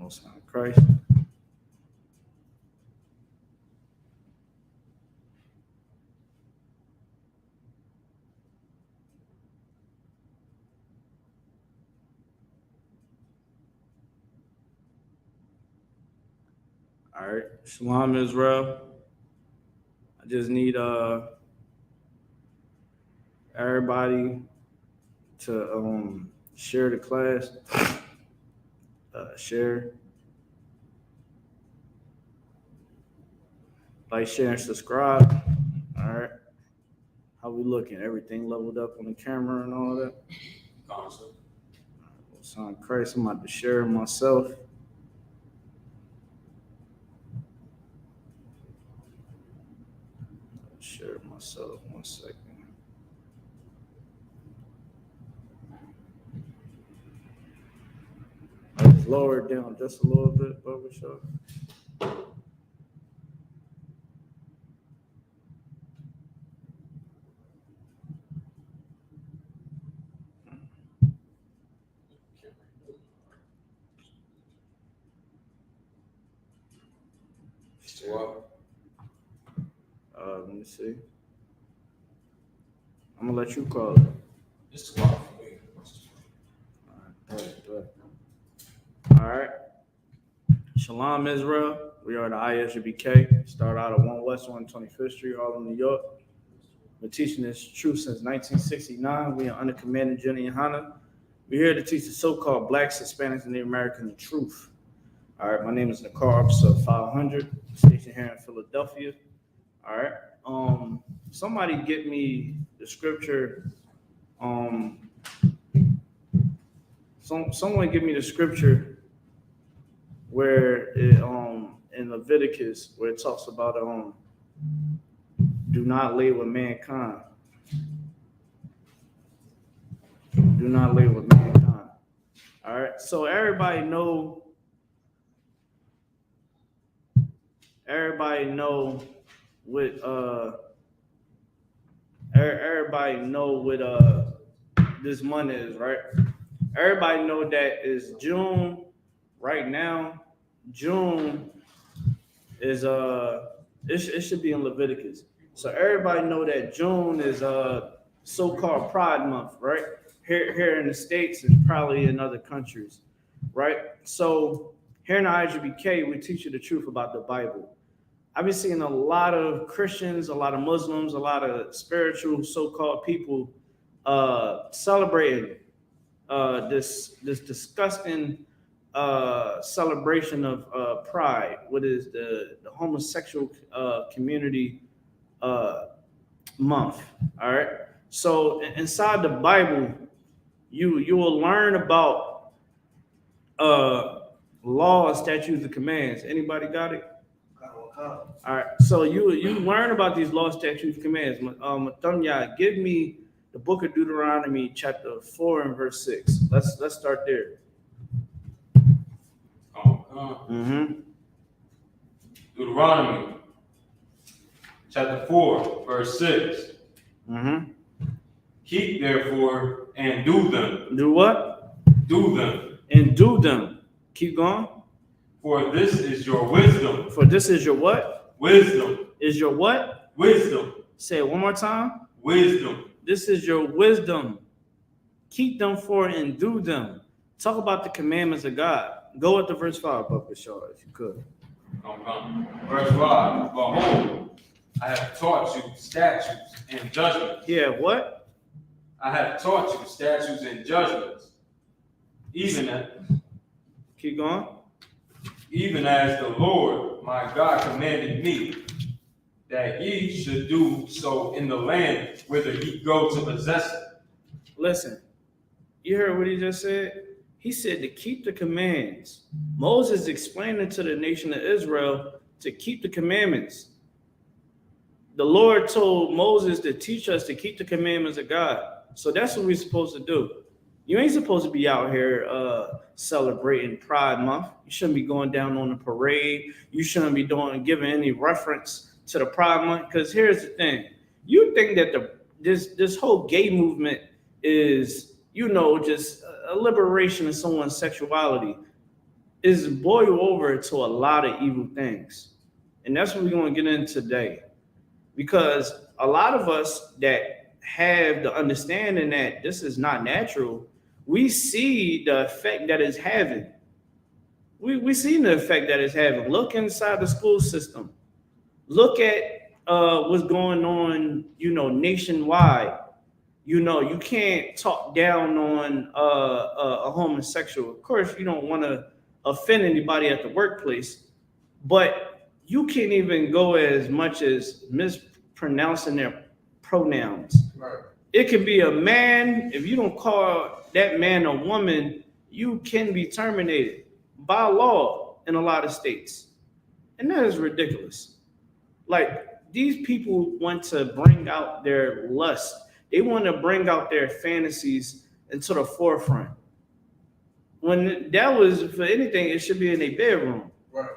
Most High Christ. All right, Shalom Israel. I just need everybody to share the class. Share, like, share, and subscribe. All right. How we looking? Everything leveled up on the camera and all that? Awesome. Son Christ, I'm about to share myself. Share myself 1 second. I just lower it down just a little bit, barbershop. Let me see. I'm gonna let you call it. It's too hard for me. All right. Shalom Israel. We are the I.S.U.P.K. Start out at 1 West 125th Street, Harlem, New York. We're teaching this truth since 1969. We are under command of GEN.YAHANNA. We're here to teach the so-called Blacks, Hispanics, and Native Americans the truth. All right, my name is Nakar, so 500, stationed here in Philadelphia. All right. Somebody get me the scripture. Someone give me the scripture where it, in Leviticus, where it talks about do not lay with mankind. Do not lay with mankind. All right. So everybody know what this month is, right? Everybody know that it's June right now. June is it should be in Leviticus. So everybody know that June is so-called Pride Month, right? Here in the States and probably in other countries, right? So here in the I.S.U.P.K, we teach you the truth about the Bible. I've been seeing a lot of Christians, a lot of Muslims, a lot of spiritual so-called people celebrating this disgusting celebration of pride, what is the homosexual community month. All right. So inside the Bible, you will learn about laws, statutes, and commands. Anybody got it? All right. So you learn about these laws, statutes, commands. Matanya, give me the book of Deuteronomy, chapter 4 and verse 6. Let's start there. Deuteronomy, chapter 4, verse 6. Keep therefore and do them. Do what? Do them. And do them. Keep going. For this is your wisdom. For this is your what? Wisdom. Is your what? Wisdom. Say it one more time. Wisdom. This is your wisdom. Keep them for and do them. Talk about the commandments of God. Go with the verse 5, Papa Shaw, if you could. Verse 5. Behold, I have taught you statutes and judgments. Yeah, what? I have taught you statutes and judgments. Keep going. Even as the Lord my God commanded me, that ye should do so in the land whither ye go to possess it. Listen, you heard what he just said? He said to keep the commands. Moses explained it to the nation of Israel to keep the commandments. The Lord told Moses to teach us to keep the commandments of God. So that's what we're supposed to do. You ain't supposed to be out here celebrating Pride Month. You shouldn't be going down on the parade. You shouldn't be giving any reference to the Pride Month. Because here's the thing. You think that this whole gay movement is, just a liberation of someone's sexuality. is boiled over to a lot of evil things. And that's what we're going to get into today. Because a lot of us that have the understanding that this is not natural, we see the effect that it's having. We see the effect that it's having. Look inside the school system. Look at what's going on, nationwide. You can't talk down on a homosexual. Of course, you don't want to offend anybody at the workplace, but you can't even go as much as mispronouncing their pronouns. Right. It can be a man. If you don't call that man a woman, you can be terminated by law in a lot of states. And that is ridiculous. Like, these people want to bring out their lust. They want to bring out their fantasies into the forefront. When that was, for anything, it should be in their bedroom. Right.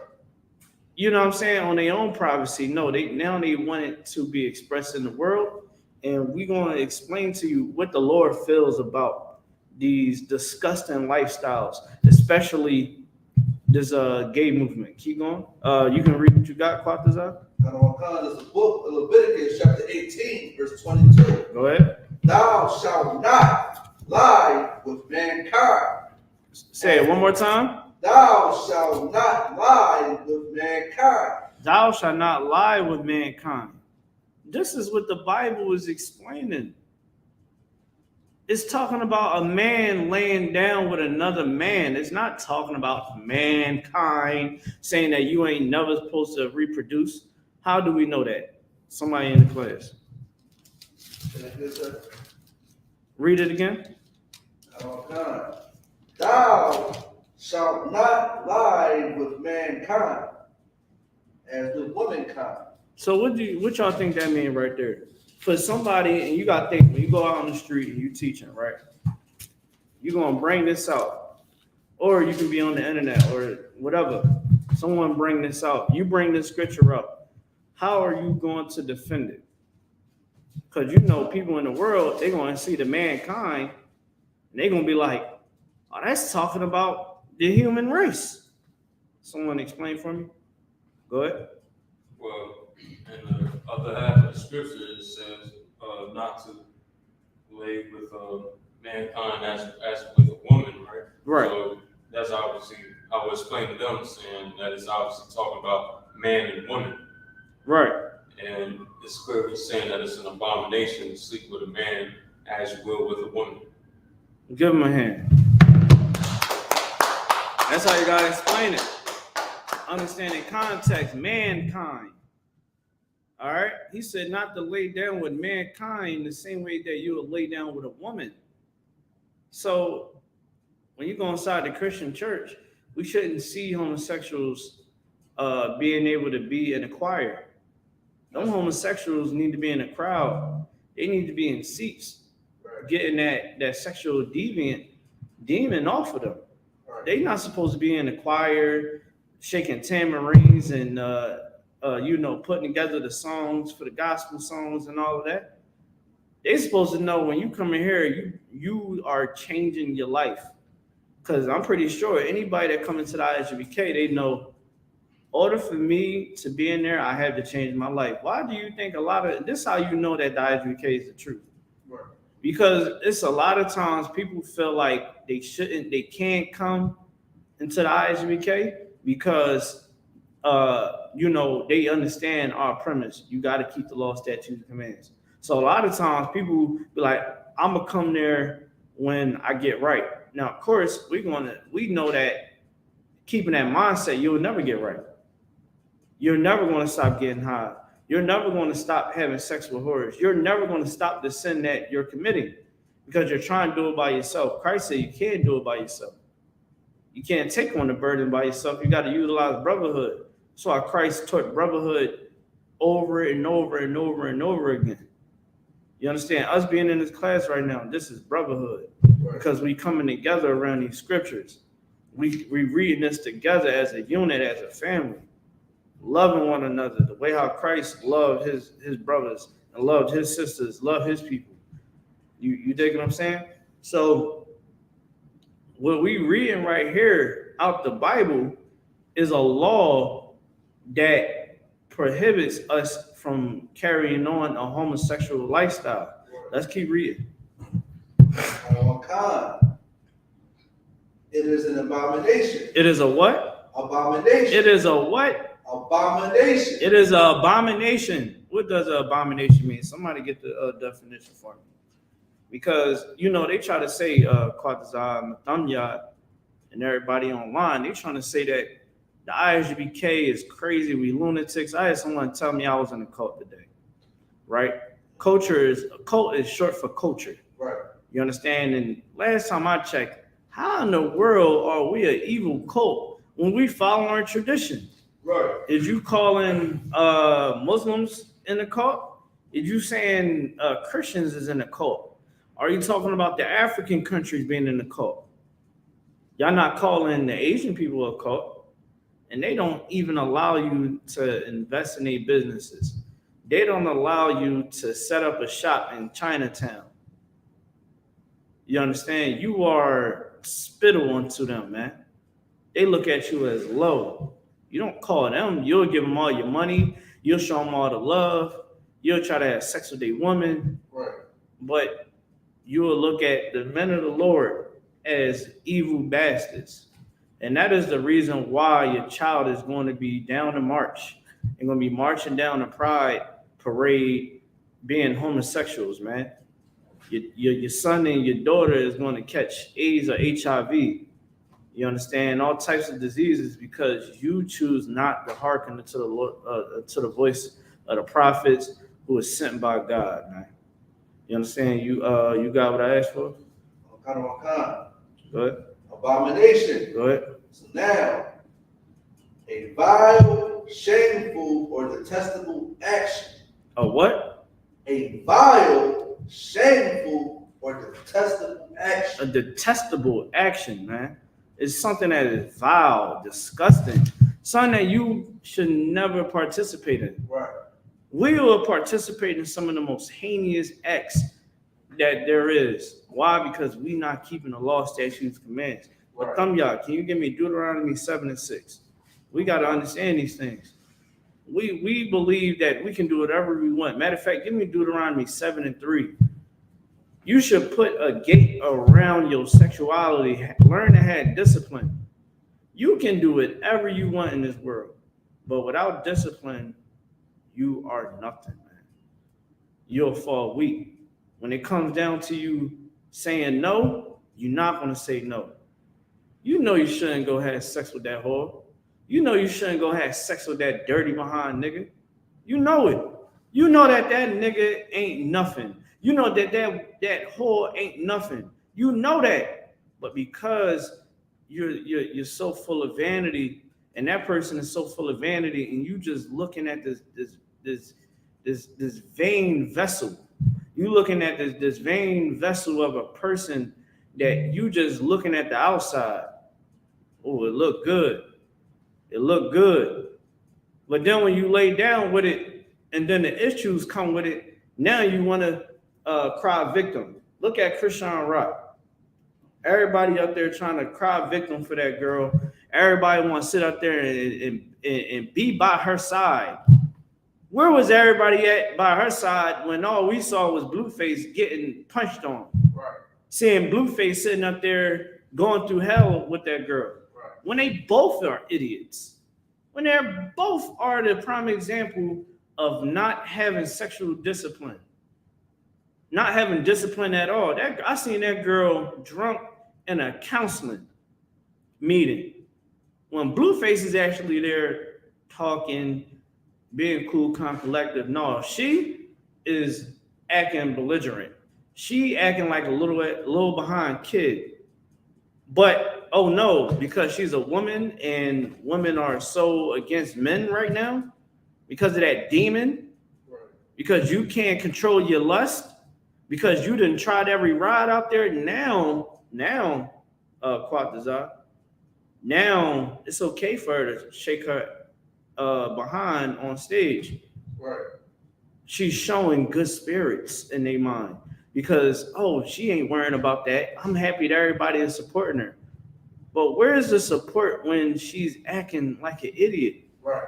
You know what I'm saying? On their own privacy. No, they want it to be expressed in the world. And we're going to explain to you what the Lord feels about these disgusting lifestyles, especially this gay movement. Keep going. You can read what you got, Quatazar. This is the book of Leviticus, chapter 18, verse 22. Go ahead. Thou shalt not lie with mankind. Say it one more time. Thou shalt not lie with mankind. Thou shalt not lie with mankind. This is what the Bible is explaining. It's talking about a man laying down with another man. It's not talking about mankind saying that you ain't never supposed to reproduce. How do we know that? Somebody in the class. Read it again. Thou shalt not lie with mankind as with womankind. So what y'all think that means right there? For somebody, and you got to think, when you go out on the street and you teaching, right? You're going to bring this out. Or you can be on the internet or whatever. Someone bring this out. You bring this scripture up. How are you going to defend it? Because people in the world, they're going to see the mankind, and they're going to be like, oh, that's talking about the human race. Someone explain for me? Go ahead. Well, in the other half of the scripture, it says not to lay with mankind as with a woman, right? Right. So that's obviously, I would explain to them saying that it's obviously talking about man and woman. Right. And it's clearly saying that it's an abomination to sleep with a man as you will with a woman. Give him a hand. That's how you got to explain it. Understanding context, mankind. All right? He said not to lay down with mankind the same way that you would lay down with a woman. So when you go inside the Christian church, we shouldn't see homosexuals being able to be in a choir. Those homosexuals need to be in a crowd. They need to be in seats, getting that sexual demon off of them. They're not supposed to be in a choir, shaking tamarines and putting together the songs for the gospel songs and all of that. They're supposed to know when you come in here, you are changing your life. Because I'm pretty sure anybody that comes into the I.S.U.P.K, they know, in order for me to be in there, I have to change my life. Why do you think this is how you know that the I.S.U.P.K is the truth? Right. Because it's a lot of times people feel like they can't come into the I.S.U.P.K because they understand our premise. You got to keep the law, statutes, and commands. So a lot of times people be like, I'm gonna come there when I get right. Now, of course, we know that keeping that mindset, you'll never get right. You're never going to stop getting high. You're never going to stop having sex with whores. You're never going to stop the sin that you're committing because you're trying to do it by yourself. Christ said you can't do it by yourself. You can't take on the burden by yourself. You got to utilize brotherhood. That's why Christ taught brotherhood over and over and over and over again. You understand? Us being in this class right now, this is brotherhood because we coming together around these scriptures. We reading this together as a unit, as a family, loving one another, the way how Christ loved his brothers and loved his sisters, loved his people. You dig what I'm saying? So what we reading right here out the Bible is a law that prohibits us from carrying on a homosexual lifestyle. Let's keep reading. It is an abomination. It is a what? Abomination. It is a what? Abomination. It is an abomination. What does an abomination mean? Somebody get the definition for me. Because, you know, they try to say, Qatazah, Matamya, and everybody online, they trying to say that the I.S.U.P.K is crazy, we lunatics. I had someone tell me I was in a cult today, right? A cult is short for culture. Right. You understand? And last time I checked, how in the world are we an evil cult when we follow our tradition? Right. Is you calling Muslims in a cult? Is you saying Christians is in a cult? Are you talking about the African countries being in the cult? Y'all not calling the Asian people a cult, and they don't even allow you to invest in their businesses. They don't allow you to set up a shop in Chinatown. You understand? You are spittle unto them, man. They look at you as low. You don't call them. You'll give them all your money. You'll show them all the love. You'll try to have sex with a woman. Right. But you will look at the men of the Lord as evil bastards. And that is the reason why your child is going to be down to march. They're going to be marching down the Pride parade being homosexuals, man. Your son and your daughter is going to catch AIDS or HIV. You understand? All types of diseases because you choose not to hearken to the Lord, to the voice of the prophets who is sent by God, man. You understand? You got what I asked for? Go ahead. Abomination. Go ahead. So now, a vile, shameful, or detestable action. A what? A vile, shameful, or detestable action. A detestable action, man. It's something that is vile, disgusting, something that you should never participate in. Right. We will participate in some of the most heinous acts that there is. Why? Because we not keeping the law, statutes, commands. But Tamya, can you give me Deuteronomy 7:6? We got to understand these things. We believe that we can do whatever we want. Matter of fact, give me Deuteronomy 7:3. You should put a gate around your sexuality. Learn to have discipline. You can do whatever you want in this world, but without discipline, you are nothing, man. You'll fall weak. When it comes down to you saying no, you're not going to say no. You know you shouldn't go have sex with that whore. You know you shouldn't go have sex with that dirty behind nigga. You know it. You know that nigga ain't nothing. You know that whore ain't nothing. You know that. But because you're so full of vanity, and that person is so full of vanity, and you just looking at this vain vessel. You looking at this vain vessel of a person that you just looking at the outside. Oh, it looked good. It looked good. But then when you lay down with it, and then the issues come with it, now you want to cry victim. Look at Christian Rock. Everybody out there trying to cry victim for that girl. Everybody want to sit out there and be by her side. Where was everybody at by her side when all we saw was Blueface getting punched on? Right. Seeing Blueface sitting up there going through hell with that girl. Right. When they both are idiots. When they're both are the prime example of not having sexual discipline. Not having discipline at all. I seen that girl drunk in a counseling meeting. When Blueface is actually there talking, being cool, calm, collective. No, she is acting belligerent. She acting like a little behind kid. But, oh no, because she's a woman and women are so against men right now because of that demon, because you can't control your lust, because you done tried every ride out there. Now, Qatazah, now it's okay for her to shake her behind on stage. Right. She's showing good spirits in their mind because, oh, she ain't worrying about that. I'm happy that everybody is supporting her. But where's the support when she's acting like an idiot? Right.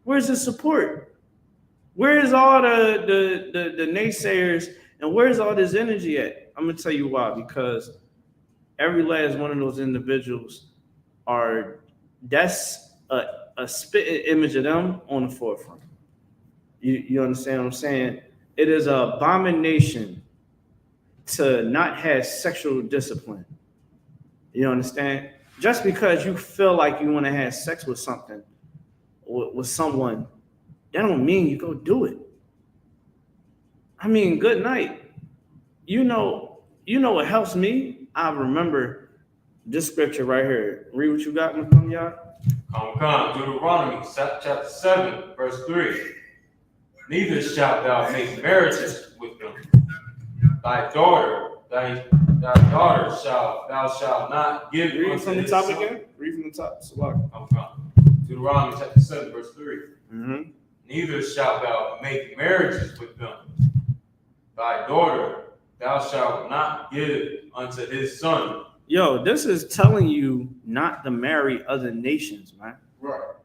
Where's the support? Where's all the naysayers and where's all this energy at? I'm gonna tell you why. Because every last one of those individuals that's a spitting image of them on the forefront. You understand what I'm saying? It is an abomination to not have sexual discipline. You understand? Just because you feel like you want to have sex with something, with someone, that don't mean you go do it. I mean, good night. You know what helps me? I remember this scripture right here. Read what you got, y'all. Come, Deuteronomy chapter 7, verse 3. Neither shalt thou make marriages with them. Thy daughter thou shalt not give Read unto from the his top son. again. Read from the top. Come. Deuteronomy chapter 7, verse 3. Mm-hmm. Neither shalt thou make marriages with them. Thy daughter thou shalt not give unto his son. Yo, this is telling you not to marry other nations, man. Right.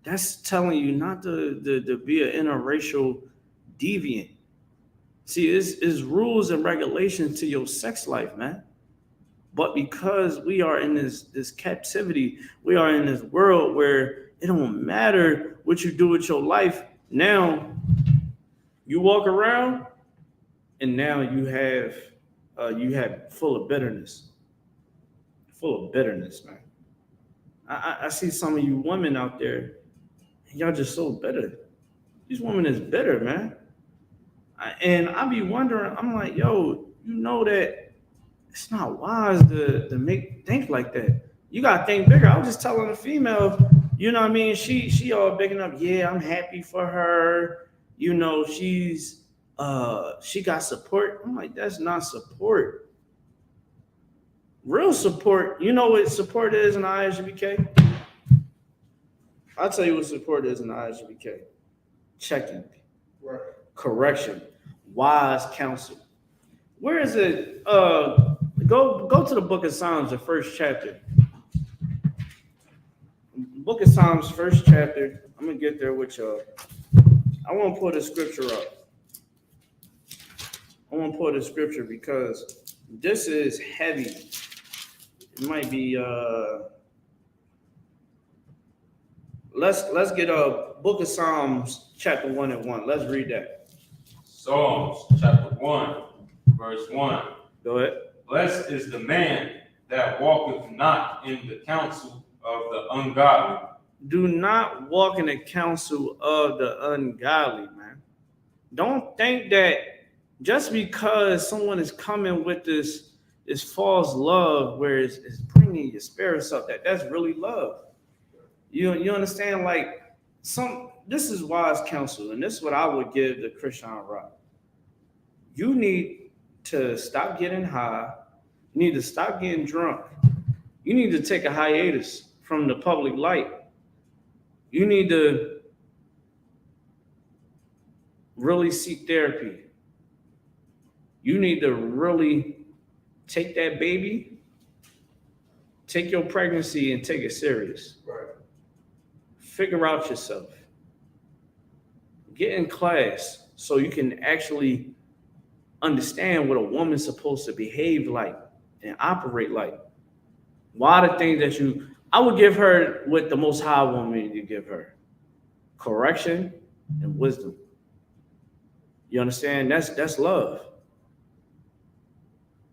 That's telling you not to be an interracial deviant. See, it's rules and regulations to your sex life, man. But because we are in this captivity, we are in this world where it don't matter what you do with your life. Now, you walk around, and now you have full of bitterness, man. I see some of you women out there, and y'all just so bitter. These women is bitter, man. And I be wondering, I'm like, yo, you know that it's not wise to think like that. You gotta think bigger. I was just telling a female, you know what I mean? She all bigging up, yeah, I'm happy for her. You know, she got support. I'm like, that's not support. Real support, you know what support is in I.S.U.P.K? I'll tell you what support is in I.S.U.P.K. Checking. Right. Correction, wise counsel. Where is it? Go to the book of Psalms, the first chapter. Book of Psalms, first chapter. I'm gonna get there with y'all. I want to pull the scripture up. I want to pull the scripture because this is heavy. It might be let's get a book of Psalms, chapter 1 and 1. Let's read that. Psalms chapter 1, verse 1. Go ahead. Blessed is the man that walketh not in the counsel of the ungodly. Do not walk in the counsel of the ungodly, man. Don't think that just because someone is coming with this false love where it's bringing your spirits up, that's really love. You understand? Like, this is wise counsel, and this is what I would give the Christian Rock. You need to stop getting high. You need to stop getting drunk. You need to take a hiatus from the public light. You need to really seek therapy. You need to really take that baby, take your pregnancy and take it serious. Right. Figure out yourself. Get in class so you can actually understand what a woman's supposed to behave like and operate like. Why the things that I would give her what the Most High want me to give her: correction and wisdom. You understand? That's love.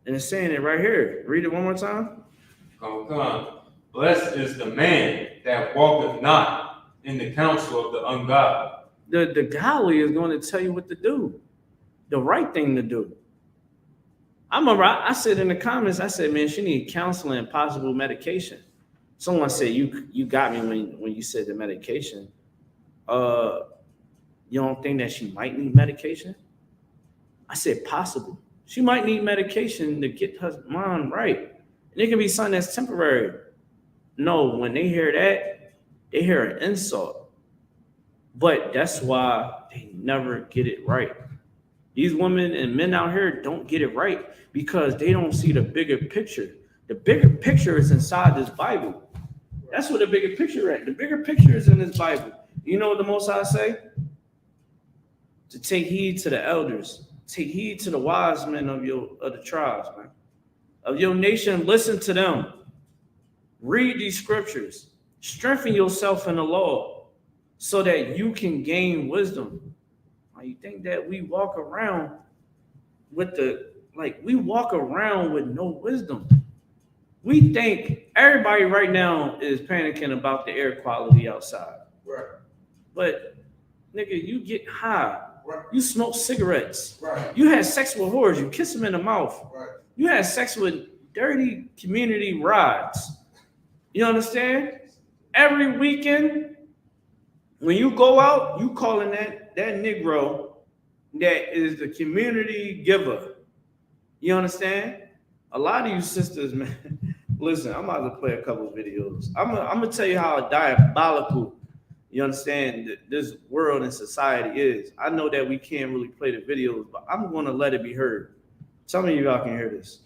And it's saying it right here. Read it one more time. Come. Blessed is the man that walketh not in the counsel of the ungodly. The godly is going to tell you what to do, the right thing to do. I said in the comments, I said, man, she need counseling and possible medication. Someone said, you got me when you said the medication. You don't think that she might need medication? I said possible. She might need medication to get her mind right. And it can be something that's temporary. No, when they hear that, they hear an insult. But that's why they never get it right. These women and men out here don't get it right because they don't see the bigger picture. The bigger picture is inside this Bible. That's what the bigger picture is. The bigger picture is in this Bible. You know what the Most High say? To take heed to the elders. Take heed to the wise men of the tribes, man. Of your nation, listen to them. Read these scriptures. Strengthen yourself in the law so that you can gain wisdom. You think that we walk around with we walk around with no wisdom. We think everybody right now is panicking about the air quality outside. Right. But nigga, you get high. Right. You smoke cigarettes. Right. You had sex with whores. You kiss them in the mouth. Right. You had sex with dirty community rides. You understand? Every weekend, when you go out, you calling that Negro that is the community giver. You understand? A lot of you sisters, man. Listen, I'm about to play a couple of videos. I'm gonna tell you how diabolical, you understand, this world and society is. I know that we can't really play the videos, but I'm gonna let it be heard. Some of you all can hear this.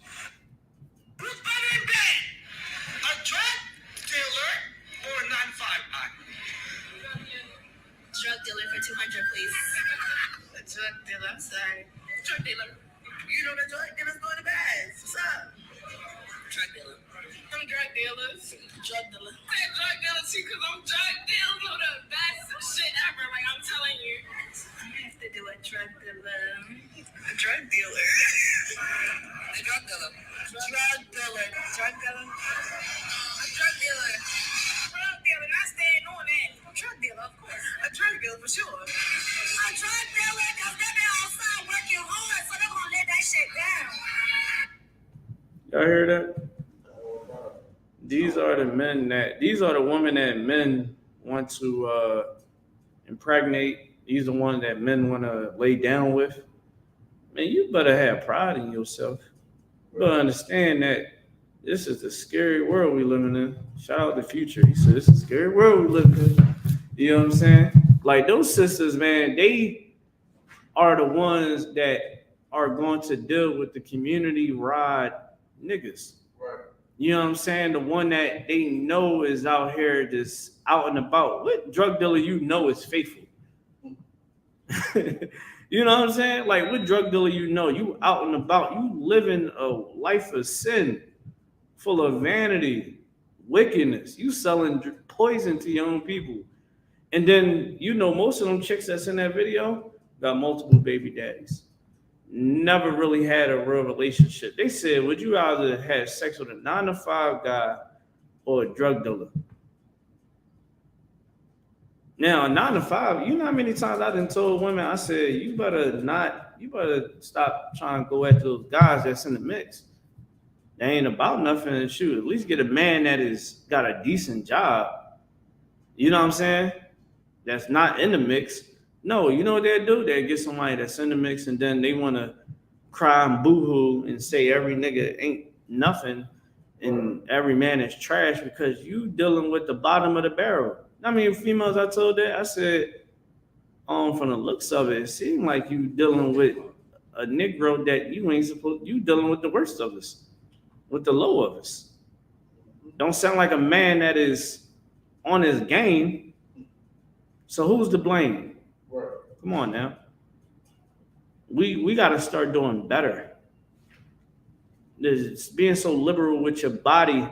Who's better in bed? A drug dealer or a 9-5 guy? Drug dealer for 200, please. A drug dealer, I'm sorry. Drug dealer. You know the drug dealers go in the bags. What's up? Drug dealer. I'm drug dealers. Drug dealer. I said drug dealers too because I'm drug dealers with the best shit ever. Like I'm telling you. I have to do a drug dealer. A drug dealer. A drug dealer. Drug dealer. Drug dealer. A drug dealer. Drug dealer. I stand on that. Drug dealer, of course. A drug dealer for sure. A drug dealer because they been outside working hard, so they're gonna let that shit down. Y'all hear that? These are the women that men want to impregnate. These are the ones that men want to lay down with. Man, you better have pride in yourself. You better understand that this is the scary world we living in. Shout out to Future. He said, this is a scary world we living in. You know what I'm saying? Like those sisters, man, they are the ones that are going to deal with the community ride niggas. Right. You know what I'm saying? The one that they know is out here just out and about. What drug dealer you know is faithful? You know what I'm saying? Like what drug dealer you know? You out and about. You living a life of sin, full of vanity, wickedness. You selling poison to your own people. And then, you know, most of them chicks that's in that video got multiple baby daddies. Never really had a real relationship. They said, would you either have sex with a 9-to-5 guy or a drug dealer? Now, a 9-to-5, you know how many times I done told women, I said, you better stop trying to go at those guys that's in the mix. They ain't about nothing. Shoot, at least get a man that is got a decent job. You know what I'm saying? That's not in the mix. No, you know what they do? They get somebody that's in the mix and then they want to cry and boo-hoo and say every nigga ain't nothing and every man is trash because you dealing with the bottom of the barrel. I mean, females, I told that, I said, from the looks of it, it seemed like you dealing with a Negro that you ain't supposed, you dealing with the worst of us, with the low of us. Don't sound like a man that is on his game. So who's to blame? Right. Come on now. We got to start doing better. There's being so liberal with your body.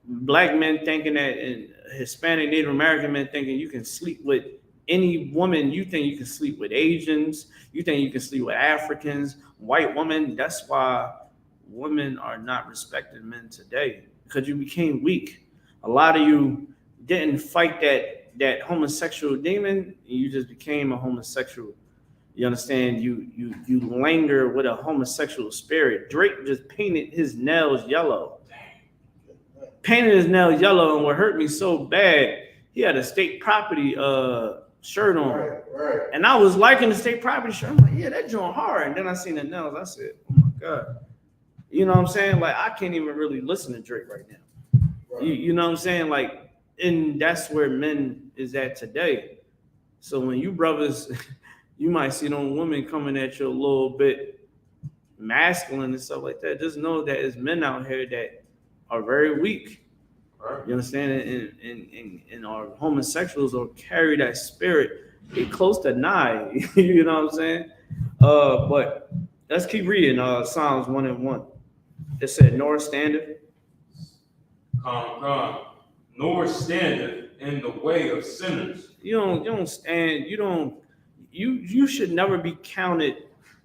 Black men thinking that, and Hispanic, Native American men thinking you can sleep with any woman. You think you can sleep with Asians. You think you can sleep with Africans, white women. That's why women are not respecting men today, because you became weak. A lot of you didn't fight that homosexual demon, and you just became a homosexual. You understand? You linger with a homosexual spirit. Drake just painted his nails yellow. Painted his nails yellow, and what hurt me so bad, he had a state property shirt on. Right. And I was liking the state property shirt. I'm like, yeah, that joint hard. And then I seen the nails. I said, oh my God. You know what I'm saying? Like, I can't even really listen to Drake right now. Right. You know what I'm saying? Like, and that's where men is at today. So when you brothers, you might see them women coming at you a little bit masculine and stuff like that. Just know that it's men out here that are very weak. Right. You understand? And our homosexuals will carry that spirit. They close to nigh. You know what I'm saying? But let's keep reading. Psalms 1:1. It said, "Nor standeth." Come, nor standeth in the way of sinners. You don't stand. You should never be counted.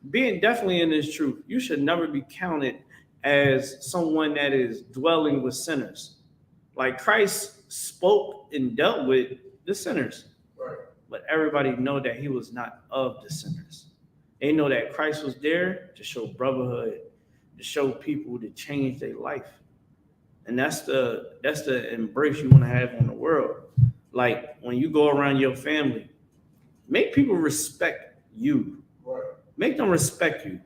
Being definitely in this truth, you should never be counted as someone that is dwelling with sinners. Like Christ spoke and dealt with the sinners. Right. But everybody know that he was not of the sinners. They know that Christ was there to show brotherhood, to show people to change their life. And that's the embrace you want to have on the world. Like when you go around your family, make people respect you. Right. Make them respect you.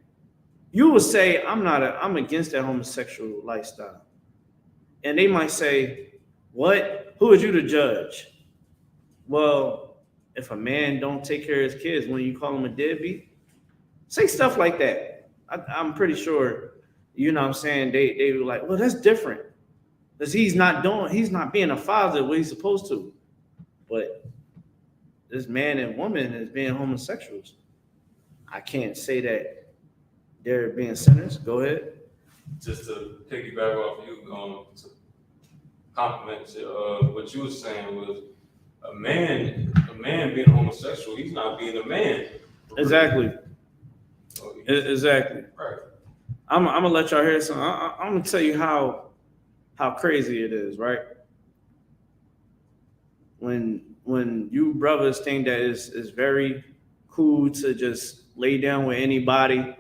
You will say, I'm against that homosexual lifestyle. And they might say, what? Who is you to judge? Well, if a man don't take care of his kids, when you call him a deadbeat, say stuff like that. I'm pretty sure, you know what I'm saying, they were like, well, that's different. Because he's not being a father what he's supposed to. But this man and woman is being homosexuals. I can't say that they're being sinners. Go ahead. Just to piggyback off you, to compliment what you were saying was a man being homosexual, he's not being a man. Exactly. Exactly. Right. I'm gonna let y'all hear something. I'm gonna tell you how crazy it is, right? When you brothers think that is very cool to just lay down with anybody,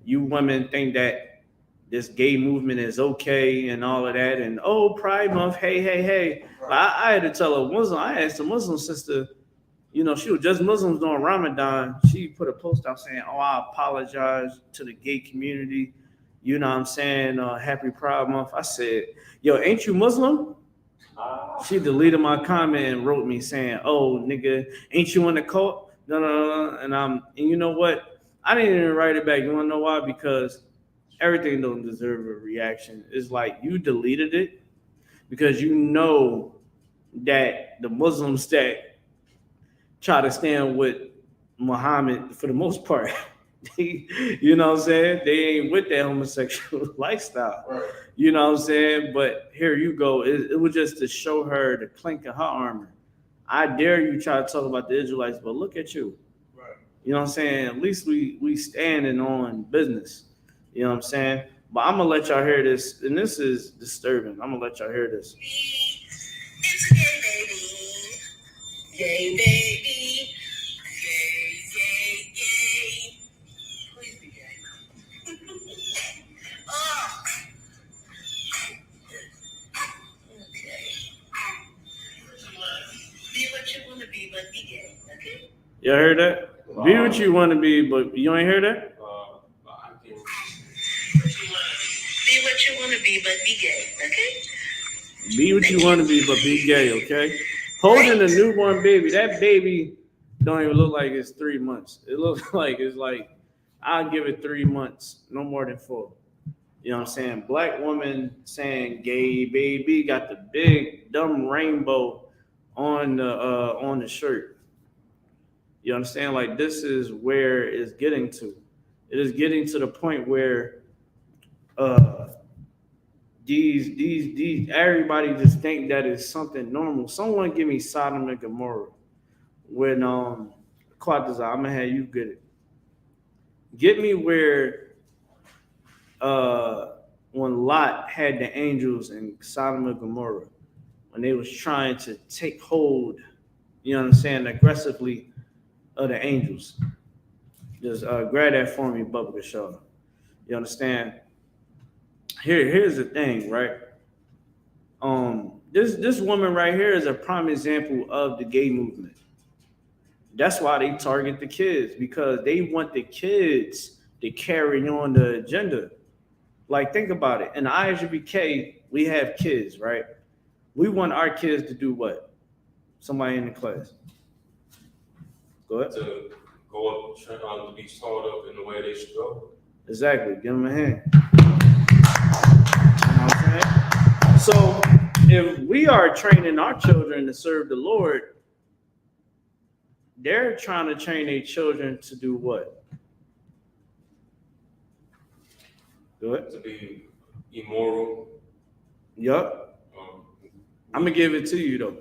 you women think that this gay movement is okay and all of that, and Pride Month, hey. I had to tell a Muslim, I asked a Muslim sister, you know, she was just Muslims during Ramadan. She put a post out saying, I apologize to the gay community. You know what I'm saying? Happy Pride Month. I said, yo, ain't you Muslim? She deleted my comment and wrote me saying, oh, nigga, ain't you in the cult? No. And you know what? I didn't even write it back. You want to know why? Because everything don't deserve a reaction. It's like you deleted it because you know that the Muslims that try to stand with Muhammad for the most part, you know what I'm saying? They ain't with that homosexual lifestyle. Right. You know what I'm saying? But here you go. It was just to show her the clink of her armor. I dare you try to talk about the Israelites, but look at you. Right. You know what I'm saying? At least we standing on business. You know what I'm saying? But I'm gonna let y'all hear this, and this is disturbing. I'm gonna let y'all hear this. It's a gay baby. Gay baby. Gay. Please be gay. Oh. Okay. Be what you want to be, but be gay, okay? Y'all heard that? Be what you want to be, but you ain't hear that? I can Be what you want to be, but be gay, okay? Be what you want to be, but be gay, okay? Holding a newborn baby, that baby don't even look like it's 3 months. It looks like it's like, I'll give it 3 months, no more than 4. You know what I'm saying? Black woman saying gay baby, got the big dumb rainbow on the shirt. You understand? Like, this is where it's getting to. It is getting to the point where these everybody just think that is something normal. Someone give me Sodom and Gomorrah when Quadazar, I'm gonna have you get it. Get me where when Lot had the angels in Sodom and Gomorrah, when they was trying to take hold, you know what I'm saying, aggressively of the angels. Just grab that for me, Bubba Shaw. You understand? Here's the thing, right? This woman right here is a prime example of the gay movement. That's why they target the kids, because they want the kids to carry on the agenda. Like, think about it. In the I.S.U.P.K, we have kids, right? We want our kids to do what? Somebody in the class. Go ahead. to go up, to be taught up in the way they should go. Exactly. Give them a hand. You know what I'm saying? we are training our children to serve the Lord, they're trying to train their children to do what? Do it. To be immoral. Yup. I'm gonna give it to you though.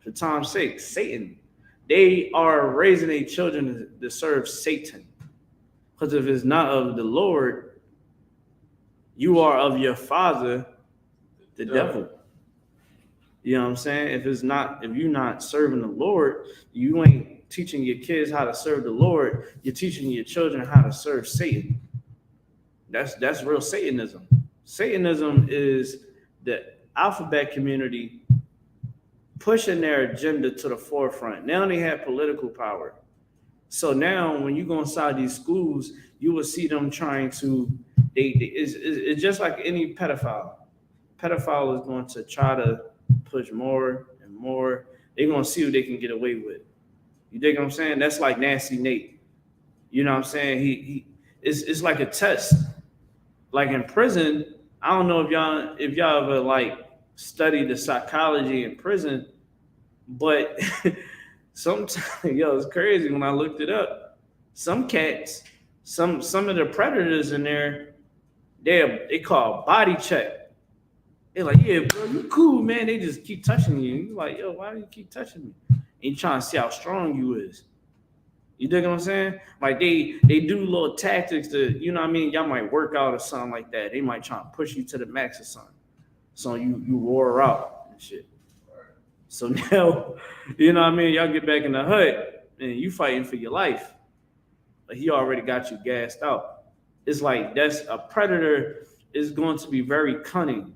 For time's sake, Satan. They are raising their children to serve Satan. Because if it's not of the Lord, you are of your father, the devil. You know what I'm saying? If you're not serving the Lord, you ain't teaching your kids how to serve the Lord. You're teaching your children how to serve Satan. That's real Satanism. Satanism is the alphabet community pushing their agenda to the forefront. Now they have political power. So now when you go inside these schools, you will see them trying to, it's just like any pedophile. Pedophile is going to try to push more and more. They're going to see what they can get away with. You dig what I'm saying? That's like Nasty Nate. You know what I'm saying? It's like a test. Like in prison, I don't know if y'all ever like studied the psychology in prison, but sometimes, it's crazy when I looked it up. Some cats, some of the predators in there, they call body check. They're like, yeah, bro, you cool, man. They just keep touching you. You're like, yo, why do you keep touching me? And you trying to see how strong you is. You dig what I'm saying? Like they do little tactics to, you know what I mean? Y'all might work out or something like that. They might try to push you to the max or something. So you roar out and shit. So now, you know what I mean? Y'all get back in the hut and you fighting for your life. But he already got you gassed out. It's like that's a predator is going to be very cunning.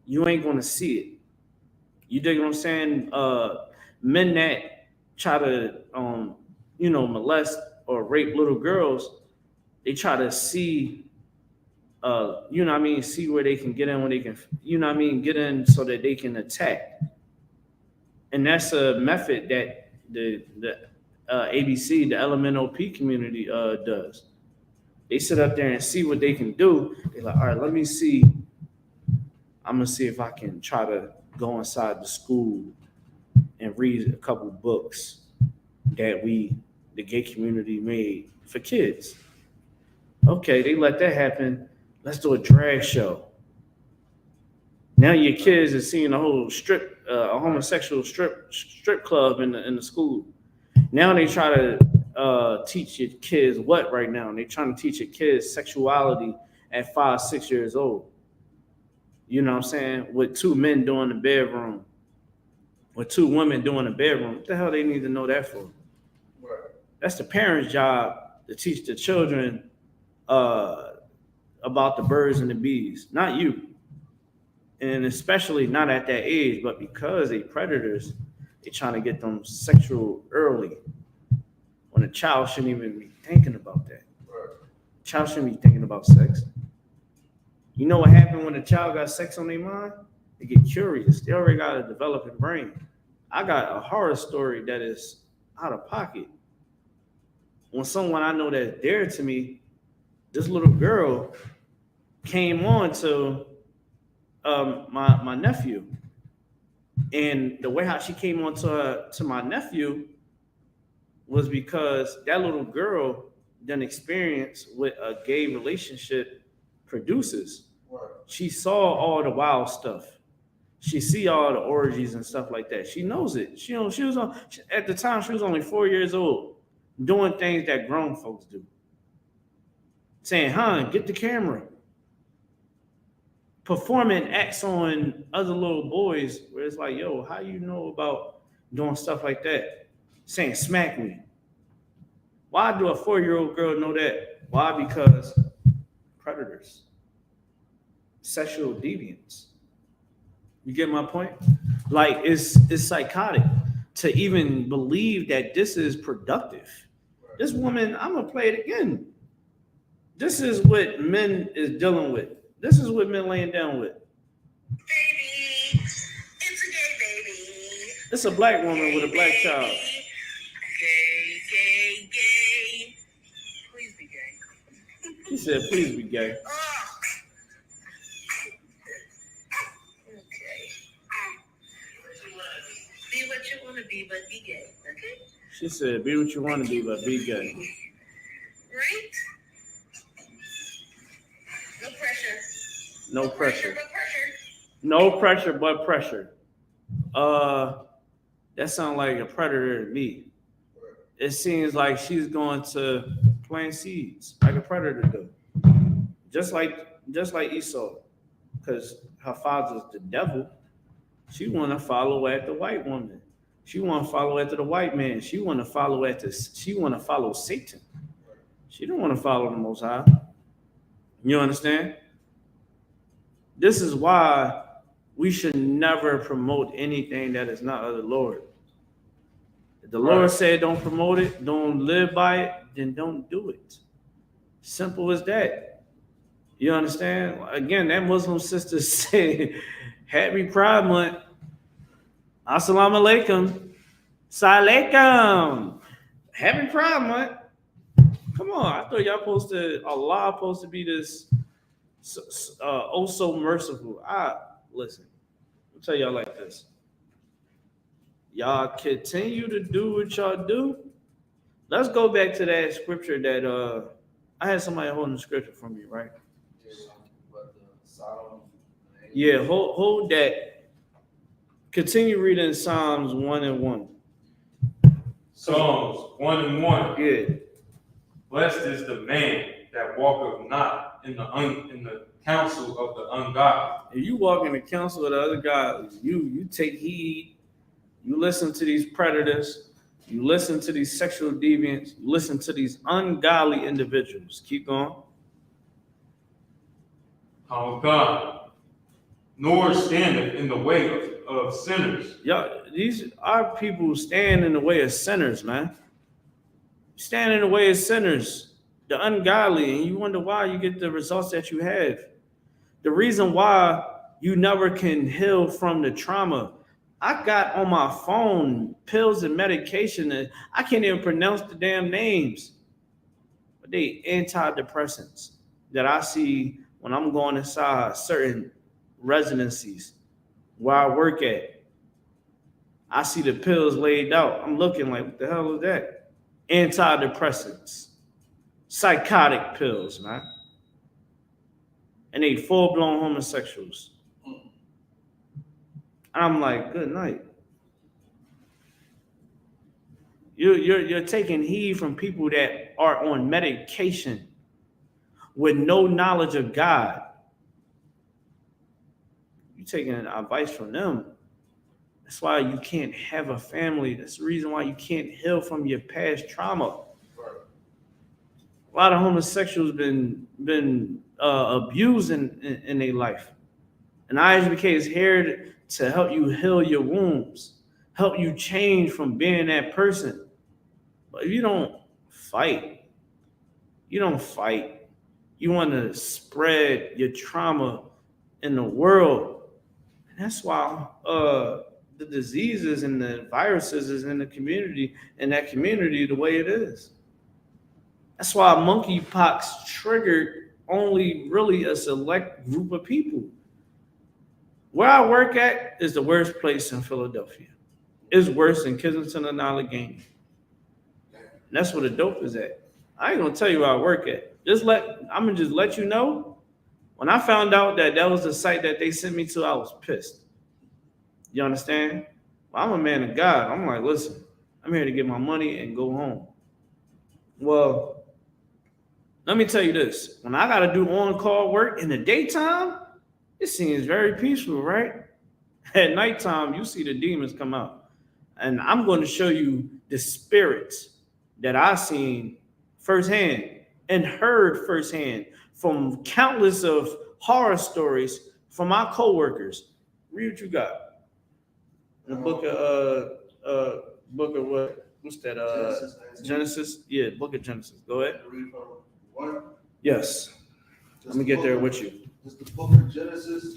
You ain't going to see it. You dig what I'm saying? Men that try to, molest or rape little girls, they try to see, see where they can get in, when they can, get in so that they can attack. And that's a method that the ABC, the LMNOP community does. They sit up there and see what they can do. They're like, all right, let me see. I'm going to see if I can try to go inside the school and read a couple books that the gay community made for kids. Okay, they let that happen. Let's do a drag show. Now your kids are seeing a whole a homosexual strip club in the school. Now they try to teach your kids what right now? They're trying to teach your kids sexuality at 5, 6 years old. You know what I'm saying? With 2 men doing the bedroom, with 2 women doing the bedroom. What the hell they need to know that for? Right. That's the parents' job to teach the children about the birds and the bees, not you. And especially not at that age, but because they predators, they're trying to get them sexual early. When a child shouldn't even be thinking about that. Right. Child shouldn't be thinking about sex. You know what happened when a child got sex on their mind? They get curious. They already got a developing brain. I got a horror story that is out of pocket. When someone I know that's dear to me, this little girl came on to my nephew. And the way how she came on to my nephew was because that little girl done experience what a gay relationship produces. Right. She saw all the wild stuff. She see all the orgies and stuff like that. She knows it. She was at the time she was only 4 years old, doing things that grown folks do. Saying, get the camera. Performing acts on other little boys where it's like, yo, how you know about doing stuff like that? Saying, smack me. Why do a 4-year-old girl know that? Why? Because predators. Sexual deviants. You get my point? Like, it's psychotic to even believe that this is productive. This woman, I'm going to play it again. This is what men is dealing with. This is what men laying down with. Baby, it's a gay baby. It's a black woman with a black child. Gay, gay, gay. Please be gay. She said, please be gay. Okay. be, but be gay. Okay? She said, be what you want to be, but be gay. Right? No pressure. No pressure. But pressure. No pressure, but pressure. That sounds like a predator to me. It seems like she's going to plant seeds, like a predator do. Just like Esau, because her father's the devil. She want to follow after the white woman. She want to follow after the white man. She want to follow Satan. She don't want to follow the Most High. You understand? This is why we should never promote anything that is not of the Lord. If the Lord said don't promote it, don't live by it, then don't do it. Simple as that. You understand? Again, that Muslim sister said, Happy Pride Month. Assalamu alaikum. Salaikum. Happy Pride Month. Come on. I thought Allah supposed to be this oh so merciful. Listen, I'll tell y'all like this. Y'all continue to do what y'all do. Let's go back to that scripture that I had somebody holding the scripture for me, right? Yeah, hold that. Continue reading Psalms 1 and 1. Psalms 1 and 1. Yeah. Blessed is the man that walketh not in the counsel of the ungodly. If you walk in the counsel of the other gods, you take heed. You listen to these predators. You listen to these sexual deviants. You listen to these ungodly individuals. Keep going. How God, nor standeth in the way of sinners. Y'all, our people stand in the way of sinners, man. Stand in the way of sinners, the ungodly, and you wonder why you get the results that you have. The reason why you never can heal from the trauma. I got on my phone pills and medication, and I can't even pronounce the damn names. But they antidepressants that I see when I'm going inside certain residencies where I work at. I see the pills laid out. I'm looking like, what the hell is that? Antidepressants, psychotic pills, man. And they full-blown homosexuals. I'm like, good night. You're taking heed from people that are on medication with no knowledge of God. You're taking advice from them. That's why you can't have a family. That's the reason why you can't heal from your past trauma. A lot of homosexuals been abused in their life. And I.S.U.P.K is here to help you heal your wounds, help you change from being that person. But if you don't fight, you want to spread your trauma in the world. And that's why the diseases and the viruses is in that community the way it is. That's why monkeypox triggered only really a select group of people. Where I work at is the worst place in Philadelphia. It's worse than Kensington and Allegheny. And that's where the dope is at. I ain't gonna tell you where I work at. I'm gonna just let you know. When I found out that was the site that they sent me to, I was pissed. You understand? Well, I'm a man of God. I'm like, listen, I'm here to get my money and go home. Well, let me tell you this. When I gotta do on-call work in the daytime, it seems very peaceful, right? At nighttime, you see the demons come out. And I'm going to show you the spirits that I've seen firsthand and heard firsthand from countless of horror stories from my coworkers. Read what you got. The book of what? What's that? Genesis? Yeah, book of Genesis. Go ahead. Yes. Let me get there with you. It's the book of Genesis.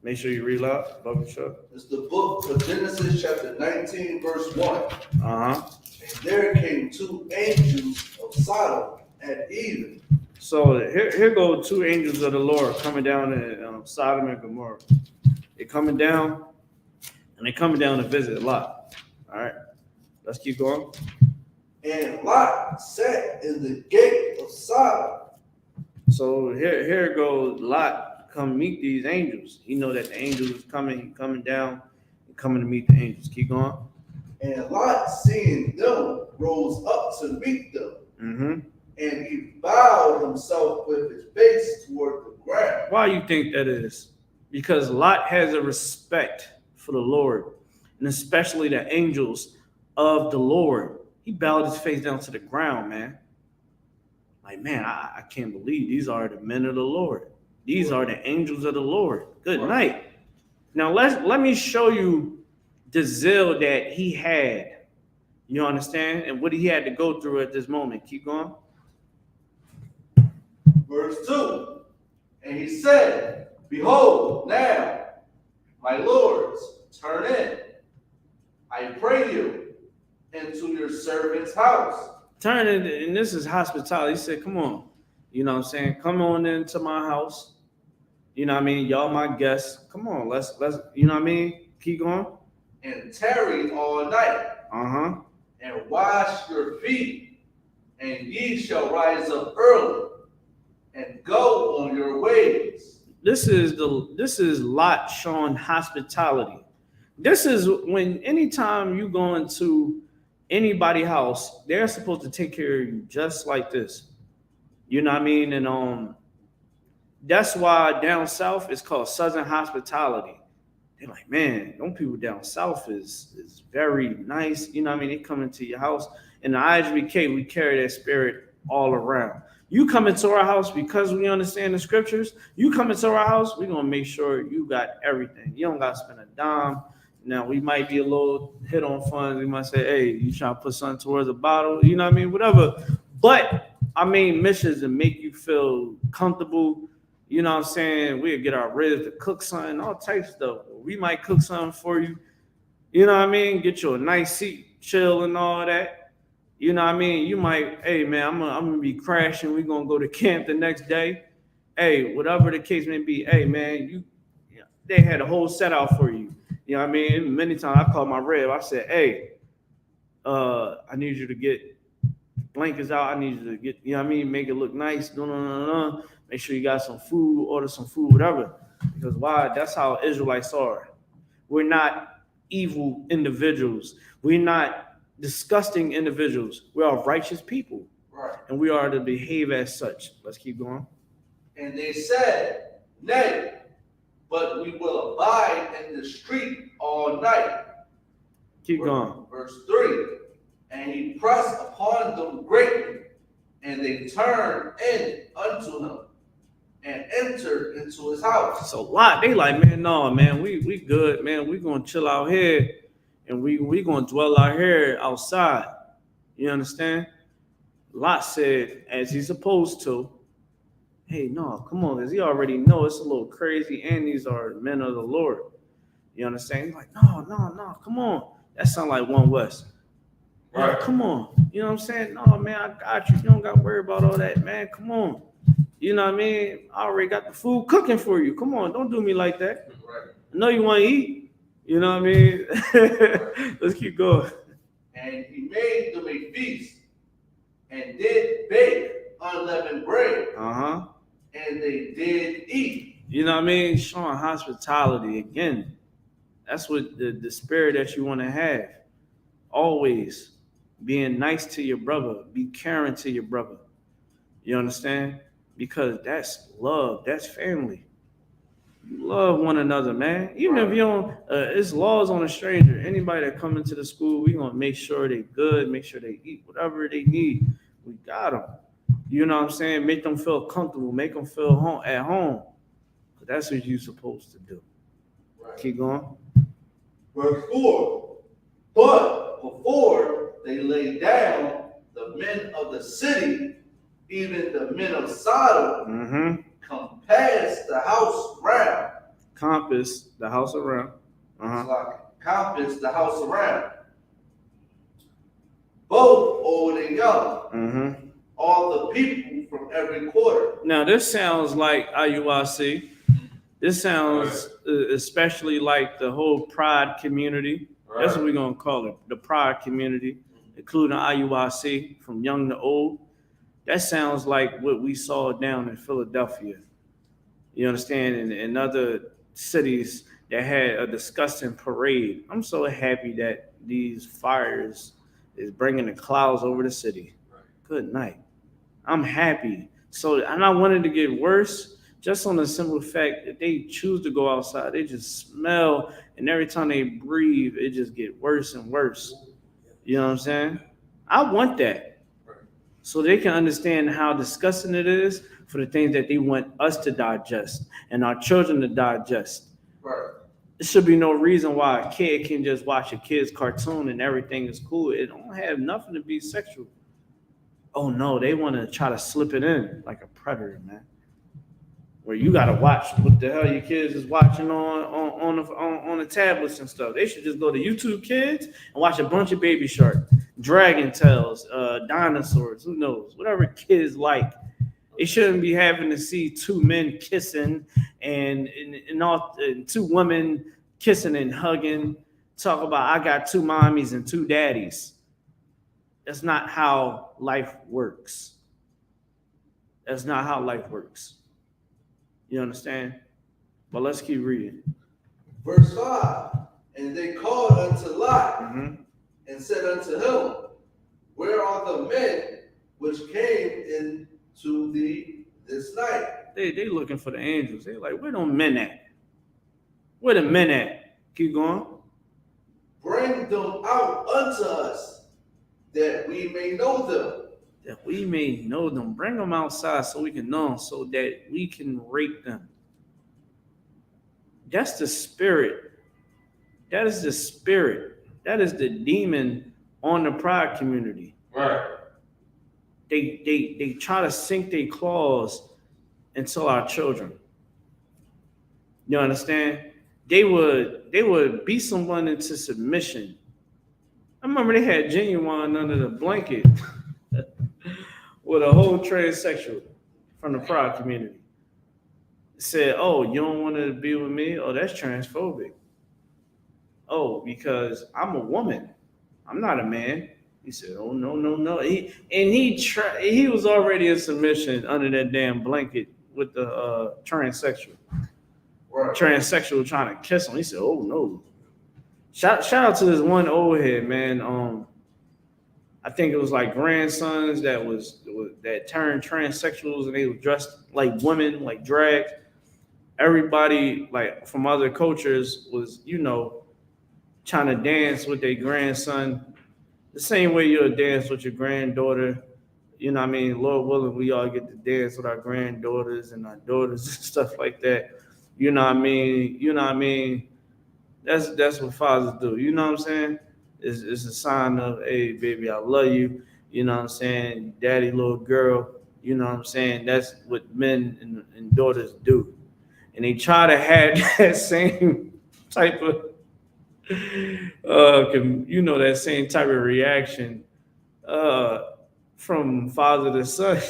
Make sure you read loud. It's the book of Genesis, chapter 19, verse 1. Uh-huh. And there came two angels of Sodom at even. So here go two angels of the Lord coming down in Sodom and Gomorrah. They're coming down. And they're coming down to visit Lot. All right, let's keep going. And Lot sat in the gate of Sodom. So here goes Lot come meet these angels. He know that the angels is coming, coming down, and coming to meet the angels. Keep going. And Lot, seeing them, rose up to meet them. Mm-hmm. And he bowed himself with his face toward the ground. Why you think that is? Because Lot has a respect for the Lord, and especially the angels of the Lord. He bowed his face down to the ground, man. Like, man, I can't believe these are the men of the Lord. These are the angels of the Lord. Good night. Now let me show you the zeal that he had. You understand? And what he had to go through at this moment. Keep going. Verse 2. And he said, Behold, now, my lords, turn in, I pray you, into your servant's house. Turn in, and this is hospitality. He said, come on. You know what I'm saying? Come on into my house. You know what I mean? Y'all my guests. Come on, let's you know what I mean? Keep going. And tarry all night. Uh-huh. And wash your feet, and ye shall rise up early, and go on your ways. This is Lot showing hospitality. This is when anytime you go into anybody's house, they're supposed to take care of you just like this. You know what I mean? And that's why down south it's called Southern hospitality. They're like, man, them people down south is very nice. You know what I mean? They come into your house. In the I.S.U.P.K, we carry that spirit all around. You come into our house because we understand the scriptures. You come into our house, we're going to make sure you got everything. You don't got to spend a dime. Now, we might be a little hit on funds. We might say, hey, you trying to put something towards a bottle? You know what I mean? Whatever. But our main mission is to make you feel comfortable. You know what I'm saying? We'll get our ribs to cook something, all types of stuff. We might cook something for you. You know what I mean? Get you a nice seat, chill and all that. You know what I mean? You might, hey, man, I'm gonna be crashing. We're going to go to camp the next day. Hey, whatever the case may be. Hey, man, they had a whole set out for you. You know what I mean? Many times I called my rib. I said, hey, I need you to get blankets out. I need you to get, you know what I mean? Make it look nice. No. Make sure you got some food, order some food, whatever. Because why? That's how Israelites are. We're not evil individuals. We're not disgusting individuals. We are righteous people. Right. And we are to behave as such. Let's keep going. And they said, Nay, but we will abide in the street all night. Keep going. Verse 3. And he pressed upon them greatly, and they turned in unto him, and entered into his house. So Lot, they like, man, no, man, we good, man. We gonna chill out here, and we gonna dwell out here outside. You understand? Lot said, as he's supposed to, hey, no, come on, because he already know it's a little crazy, and these are men of the Lord. You understand? He's like, no, come on. That sound like One West. Right. Come on. You know what I'm saying? No, man, I got you. You don't got to worry about all that, man. Come on. You know what I mean? I already got the food cooking for you. Come on, don't do me like that. Right. I know you want to eat. You know what I mean? Let's keep going. And he made them a feast, and did bake unleavened bread. Uh-huh. And they did eat. You know what I mean? Showing hospitality again. That's what the spirit that you want to have. Always being nice to your brother. Be caring to your brother. You understand? Because that's love. That's family. You love one another, man. Even if you don't, it's laws on a stranger. Anybody that come into the school, we going to make sure they good, make sure they eat whatever they need. We got them. You know what I'm saying? Make them feel comfortable. Make them feel at home. That's what you're supposed to do. Right. Keep going. Verse 4. But before they lay down, the men of the city, even the men of Sodom, compassed the house round. Compass the house around. Compassed the house around. Both old and young. All the people from every quarter. Now this sounds like IUIC. This sounds especially like the whole pride community. That's what we're gonna call it, the pride community, including IUIC from young to old. That sounds like what we saw down in Philadelphia. You understand? In other cities that had a disgusting parade. I'm so happy that these fires is bringing the clouds over the city. Good night. I'm happy. So, and I wanted to get worse just on the simple fact that they choose to go outside. They just smell, and every time they breathe, it just get worse and worse. You know what I'm saying? I want that. So they can understand how disgusting it is for the things that they want us to digest and our children to digest. Right. There should be no reason why a kid can just watch a kid's cartoon and everything is cool. It don't have nothing to be sexual. Oh no, they want to try to slip it in like a predator, man. Where you gotta watch what the hell your kids is watching on the tablets and stuff. They should just go to YouTube Kids and watch a bunch of Baby Shark, Dragon Tales, dinosaurs, who knows, whatever kids like. They shouldn't be having to see two men kissing and two women kissing and hugging. Talk about I got two mommies and two daddies. That's not how life works. That's not how life works. You understand? But let's keep reading. Verse 5. And they called unto Lot and said unto him, Where are the men which came into thee this night? They looking for the angels. They like, where them men at? Where the men at? Keep going. Bring them out unto us, that we may know them. That we may know them. Bring them outside so we can know them, so that we can rate them. That's the spirit. That is the spirit. That is the demon on the pride community. Right. They try to sink their claws into our children. You understand? They would beat someone into submission. I remember they had Genuine under the blanket with a whole transsexual from the pride community. Said, "Oh, you don't want to be with me? Oh, that's transphobic. Oh, because I'm a woman. I'm not a man." He said, "Oh, no." He was already in submission under that damn blanket with the transsexual. Right. Transsexual trying to kiss him. He said, "Oh no." Shout out to this one old head, man. I think it was like grandsons that turned transsexuals and they were dressed like women, like drag. Everybody like from other cultures was, trying to dance with their grandson the same way you'll dance with your granddaughter. You know what I mean? Lord willing, we all get to dance with our granddaughters and our daughters and stuff like that. You know what I mean? That's what fathers do. You know what I'm saying? It's a sign of, hey, baby, I love you. You know what I'm saying? Daddy, little girl. You know what I'm saying? That's what men and daughters do. And they try to have that same type of, that same type of reaction from father to son.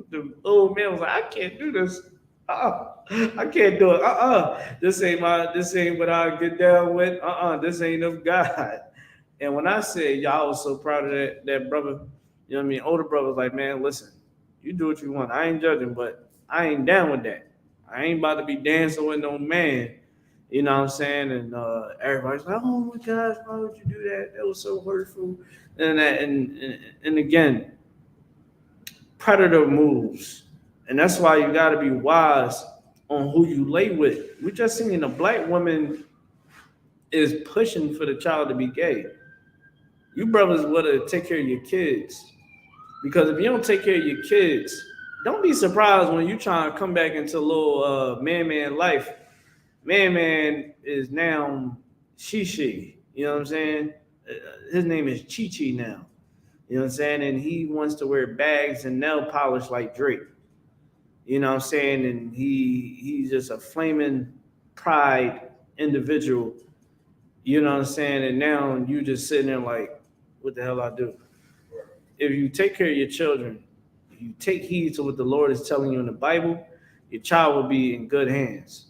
The old man was like, I can't do this. I can't do it. This ain't what I get down with. This ain't of God. And when I said, y'all, I was so proud of that brother, you know what I mean? Older brother was like, man, listen, you do what you want. I ain't judging, but I ain't down with that. I ain't about to be dancing with no man. You know what I'm saying? And everybody's like, oh my gosh, why would you do that? That was so hurtful. And again, predator moves. And that's why you got to be wise on who you lay with. We just seen a black woman is pushing for the child to be gay. You brothers want to take care of your kids. Because if you don't take care of your kids, don't be surprised when you try to come back into a little man life. Man is now she. You know what I'm saying? His name is Chi now. You know what I'm saying? And he wants to wear bags and nail polish like Drake. You know what I'm saying? And he's just a flaming pride individual. You know what I'm saying? And now you just sitting there like, what the hell I do? If you take care of your children, if you take heed to what the Lord is telling you in the Bible, your child will be in good hands.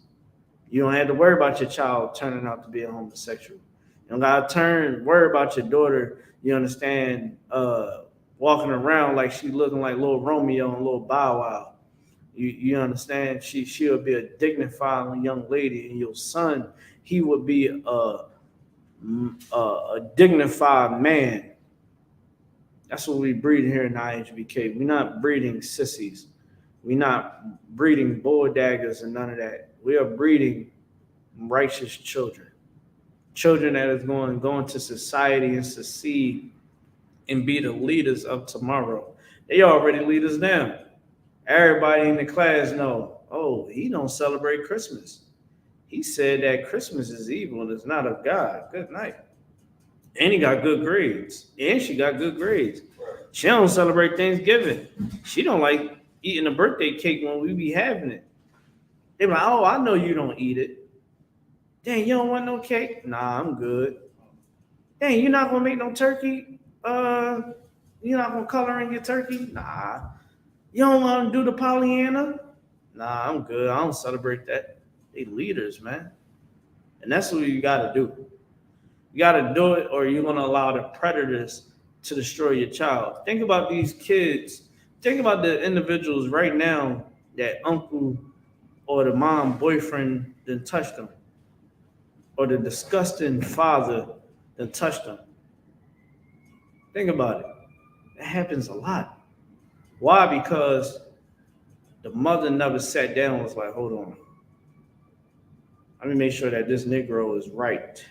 You don't have to worry about your child turning out to be a homosexual. You don't gotta worry about your daughter, you understand, walking around like she looking like little Romeo and little Bow Wow. You understand? She'll be a dignified young lady, and your son, he would be a dignified man. That's what we breed here in I.S.U.P.K. We're not breeding sissies. We're not breeding bull daggers and none of that. We are breeding righteous children. Children that is going to go into society and succeed and be the leaders of tomorrow. They already leaders now. Everybody in the class know, oh, he don't celebrate Christmas. He said that Christmas is evil and it's not of God. Good night. And he got good grades. And she got good grades. She don't celebrate Thanksgiving. She don't like eating a birthday cake when we be having it. They be like, oh, I know you don't eat it. Dang, you don't want no cake? Nah, I'm good. Dang, you're not gonna make no turkey? You're not gonna color in your turkey? Nah. You don't want to do the Pollyanna? Nah, I'm good. I don't celebrate that. They leaders, man. And that's what you got to do. You got to do it, or you're going to allow the predators to destroy your child. Think about these kids. Think about the individuals right now that uncle or the mom boyfriend didn't touch them, or the disgusting father that touched them. Think about it. That happens a lot. Why? Because the mother never sat down and was like, hold on. Let me make sure that this Negro is right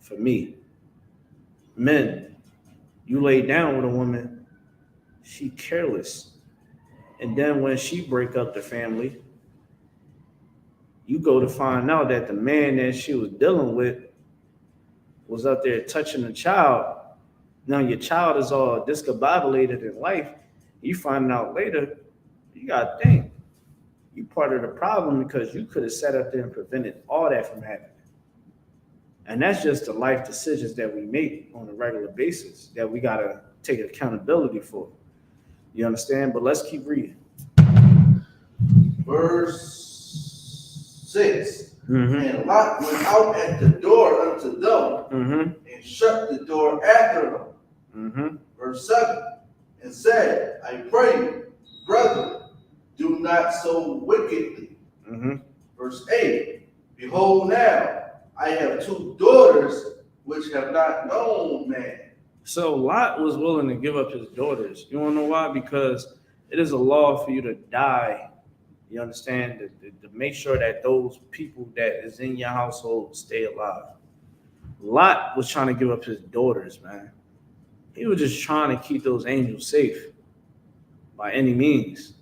for me. Men, you lay down with a woman, she careless. And then when she break up the family, you go to find out that the man that she was dealing with was up there touching the child. Now your child is all discombobulated in life. You find out later, you got to think. You part of the problem because you could have sat up there and prevented all that from happening. And that's just the life decisions that we make on a regular basis that we got to take accountability for. You understand? But let's keep reading. Verse 6. Mm-hmm. And Lot went out at the door unto them Mm-hmm. and shut the door after them. Mm-hmm. Verse 7. And said, I pray you, brethren, do not so wickedly. Mm-hmm. Verse 8. Behold now, I have 2 daughters which have not known man. So Lot was willing to give up his daughters. You want to know why? Because it is a law for you to die. You understand? To make sure that those people that is in your household stay alive. Lot was trying to give up his daughters, man. He was just trying to keep those angels safe by any means.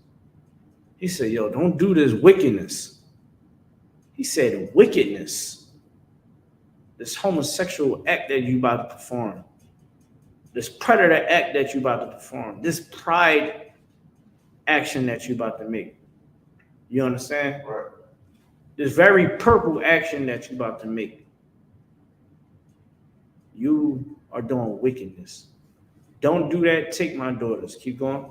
He said, yo, don't do this wickedness. He said wickedness. This homosexual act that you about to perform. This predator act that you about to perform. This pride action that you about to make. You understand? Right. This very purple action that you about to make. You are doing wickedness. Don't do that. Take my daughters. Keep going.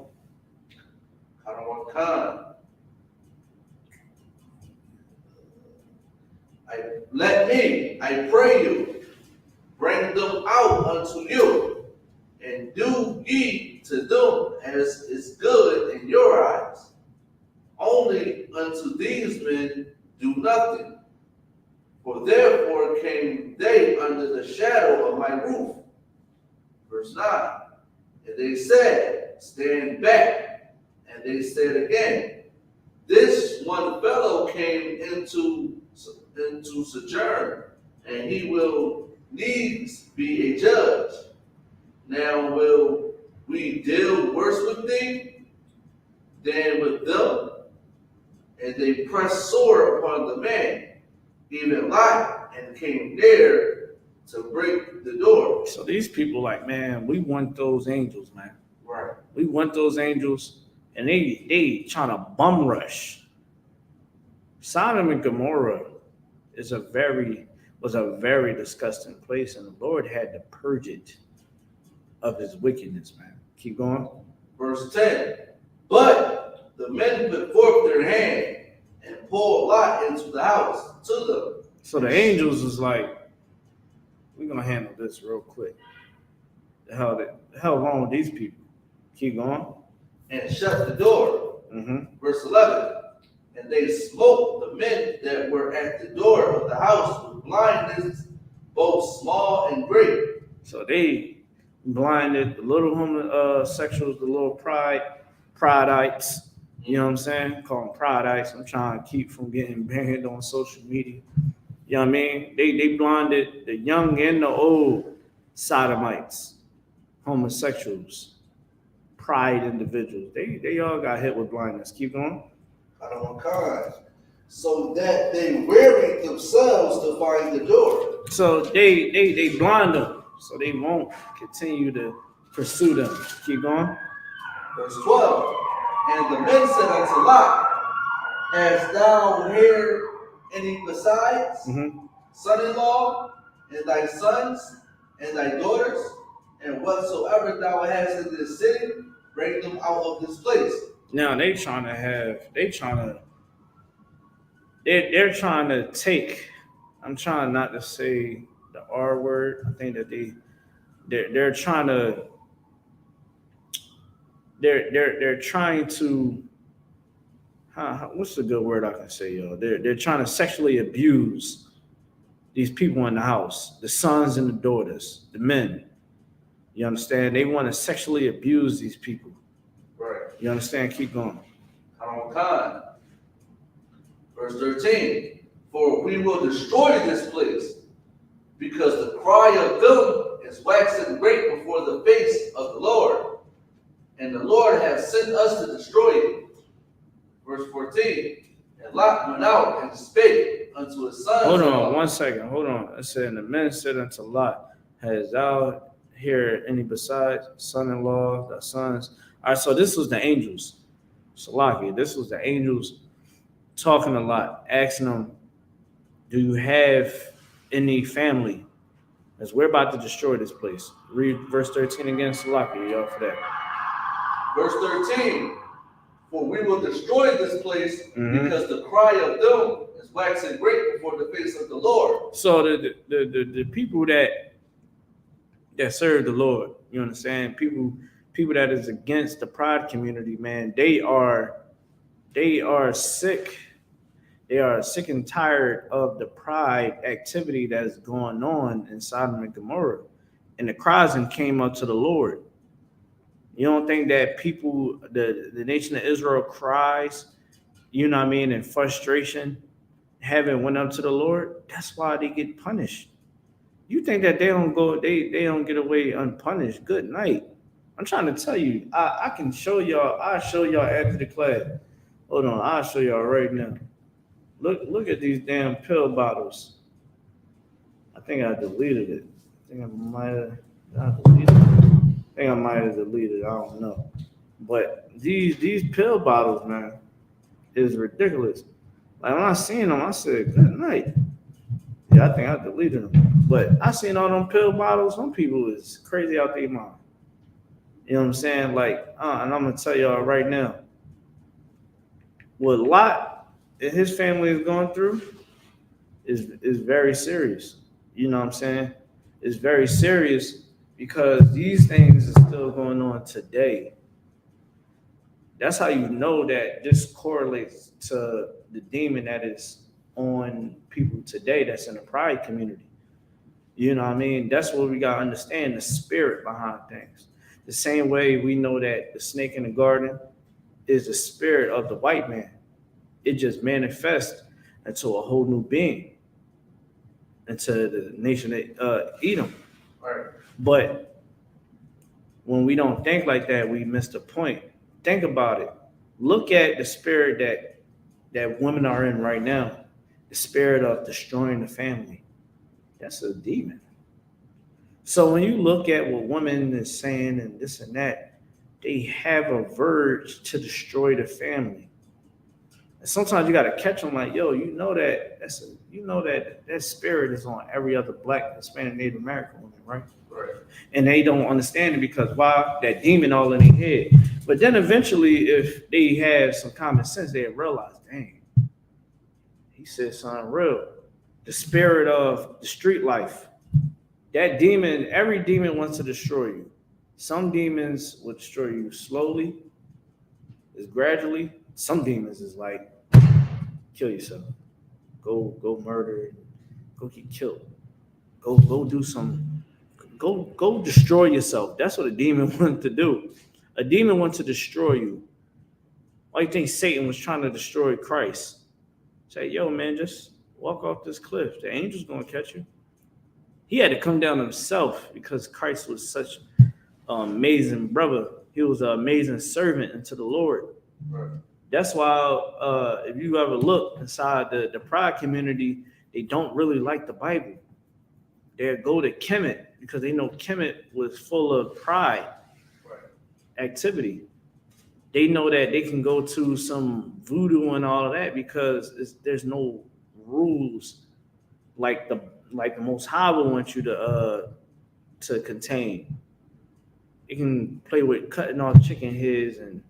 Let me, I pray you, bring them out unto you, and do ye to them as is good in your eyes. Only unto these men do nothing, for therefore came they under the shadow of my roof. Verse 9. And they said, stand back. And they said again, this one fellow came into sojourn, and he will needs be a judge. Now will we deal worse with thee than with them? And they pressed sore upon the man, even Lot, and came near to break the door. So these people like, man, we want those angels, man. Right. We want those angels, and they trying to bum rush. Sodom and Gomorrah was a very disgusting place, and the Lord had to purge it of his wickedness, man. Keep going. Verse 10. But the men put forth their hand pulled Lot into the house to them. So the angels was like, we're gonna handle this real quick. The hell wrong with these people? Keep going. And shut the door. Mm-hmm. Verse 11. And they smote the men that were at the door of the house with blindness, both small and great. So they blinded the little homosexuals, the little prideites. You know what I'm saying? Call them prideites. I'm trying to keep from getting banned on social media. You know what I mean? They blinded the young and the old sodomites, homosexuals, pride individuals. They all got hit with blindness. Keep going. So that they wearied themselves to find the door. So they blind them, so they won't continue to pursue them. Keep going. Verse 12. And the men said unto Lot, hast thou here any besides, son-in-law, and thy sons, and thy daughters, and whatsoever thou hast in this city, bring them out of this place. Now they're trying to take. I'm trying not to say the R word. I think that they're trying to. They're trying to. What's the good word I can say, y'all? They're trying to sexually abuse these people in the house, the sons and the daughters, the men. You understand? They want to sexually abuse these people. Right. You understand? Keep going. Verse 13. For we will destroy this place, because the cry of them is waxing great before the face of the Lord, and the Lord hath sent us to destroy it. Verse 14. And Lot went out and spake unto his sons. Hold on 1 second. Hold on. It said, and the men said unto Lot, has thou here any besides son-in-law, thy sons? All right, so this was the angels. Salaki, this was the angels talking to Lot, asking them, do you have any family? As we're about to destroy this place. Read verse 13 again, Salaki, y'all, for that. Verse 13. For we will destroy this place, because the cry of them is waxing great before the face of the Lord. So the people that serve the Lord, you understand, people that is against the pride community, man, they are sick. They are sick and tired of the pride activity that is going on in Sodom and Gomorrah. And the cries came up to the Lord. You don't think that people, the nation of Israel cries, you know what I mean, in frustration, haven't went up to the Lord? That's why they get punished. You think that they don't get away unpunished? Good night. I'm trying to tell you, I can show y'all, I'll show y'all after the class. Hold on, I'll show y'all right now. Look at these damn pill bottles. I think I deleted it. I think I might have deleted it. I don't know. But these pill bottles, man, is ridiculous. Like when I seen them, I said, good night. Yeah, I think I deleted them. But I seen all them pill bottles. Some people is crazy out their mind. You know what I'm saying? Like, and I'm gonna tell y'all right now, what Lot and his family is going through is very serious. You know what I'm saying? It's very serious because these things are still going on today. That's how you know that this correlates to the demon that is on people today that's in the pride community. You know what I mean? That's what we got to understand, the spirit behind things. The same way we know that the snake in the garden is the spirit of the white man. It just manifests into a whole new being, into the nation of Edom. Right. But when we don't think like that, we miss the point. Think about it. Look at the spirit that women are in right now, the spirit of destroying the family. That's a demon. So when you look at what women is saying and this and that, they have a verge to destroy the family. And sometimes you got to catch them like, yo, you know that spirit is on every other Black, Hispanic, Native American woman, right? Right. And they don't understand it because why? That demon all in their head. But then eventually, if they have some common sense, they realize, dang, He said something real. The spirit of the street life. That demon, every demon wants to destroy you. Some demons will destroy you slowly, is gradually. Some demons is like, kill yourself. Go murder, go get killed. Go do some, go destroy yourself. That's what a demon wants to do. A demon wants to destroy you. Why do you think Satan was trying to destroy Christ? Say, yo, man, just walk off this cliff. The angel's gonna catch you. He had to come down himself because Christ was such an amazing brother. He was an amazing servant unto the Lord. Right. That's why if you ever look inside the pride community, they don't really like the Bible. They'll go to Kemet because they know Kemet was full of pride activity. They know that they can go to some voodoo and all of that because there's no rules like the Most High will want you to contain. You can play with cutting off chicken heads and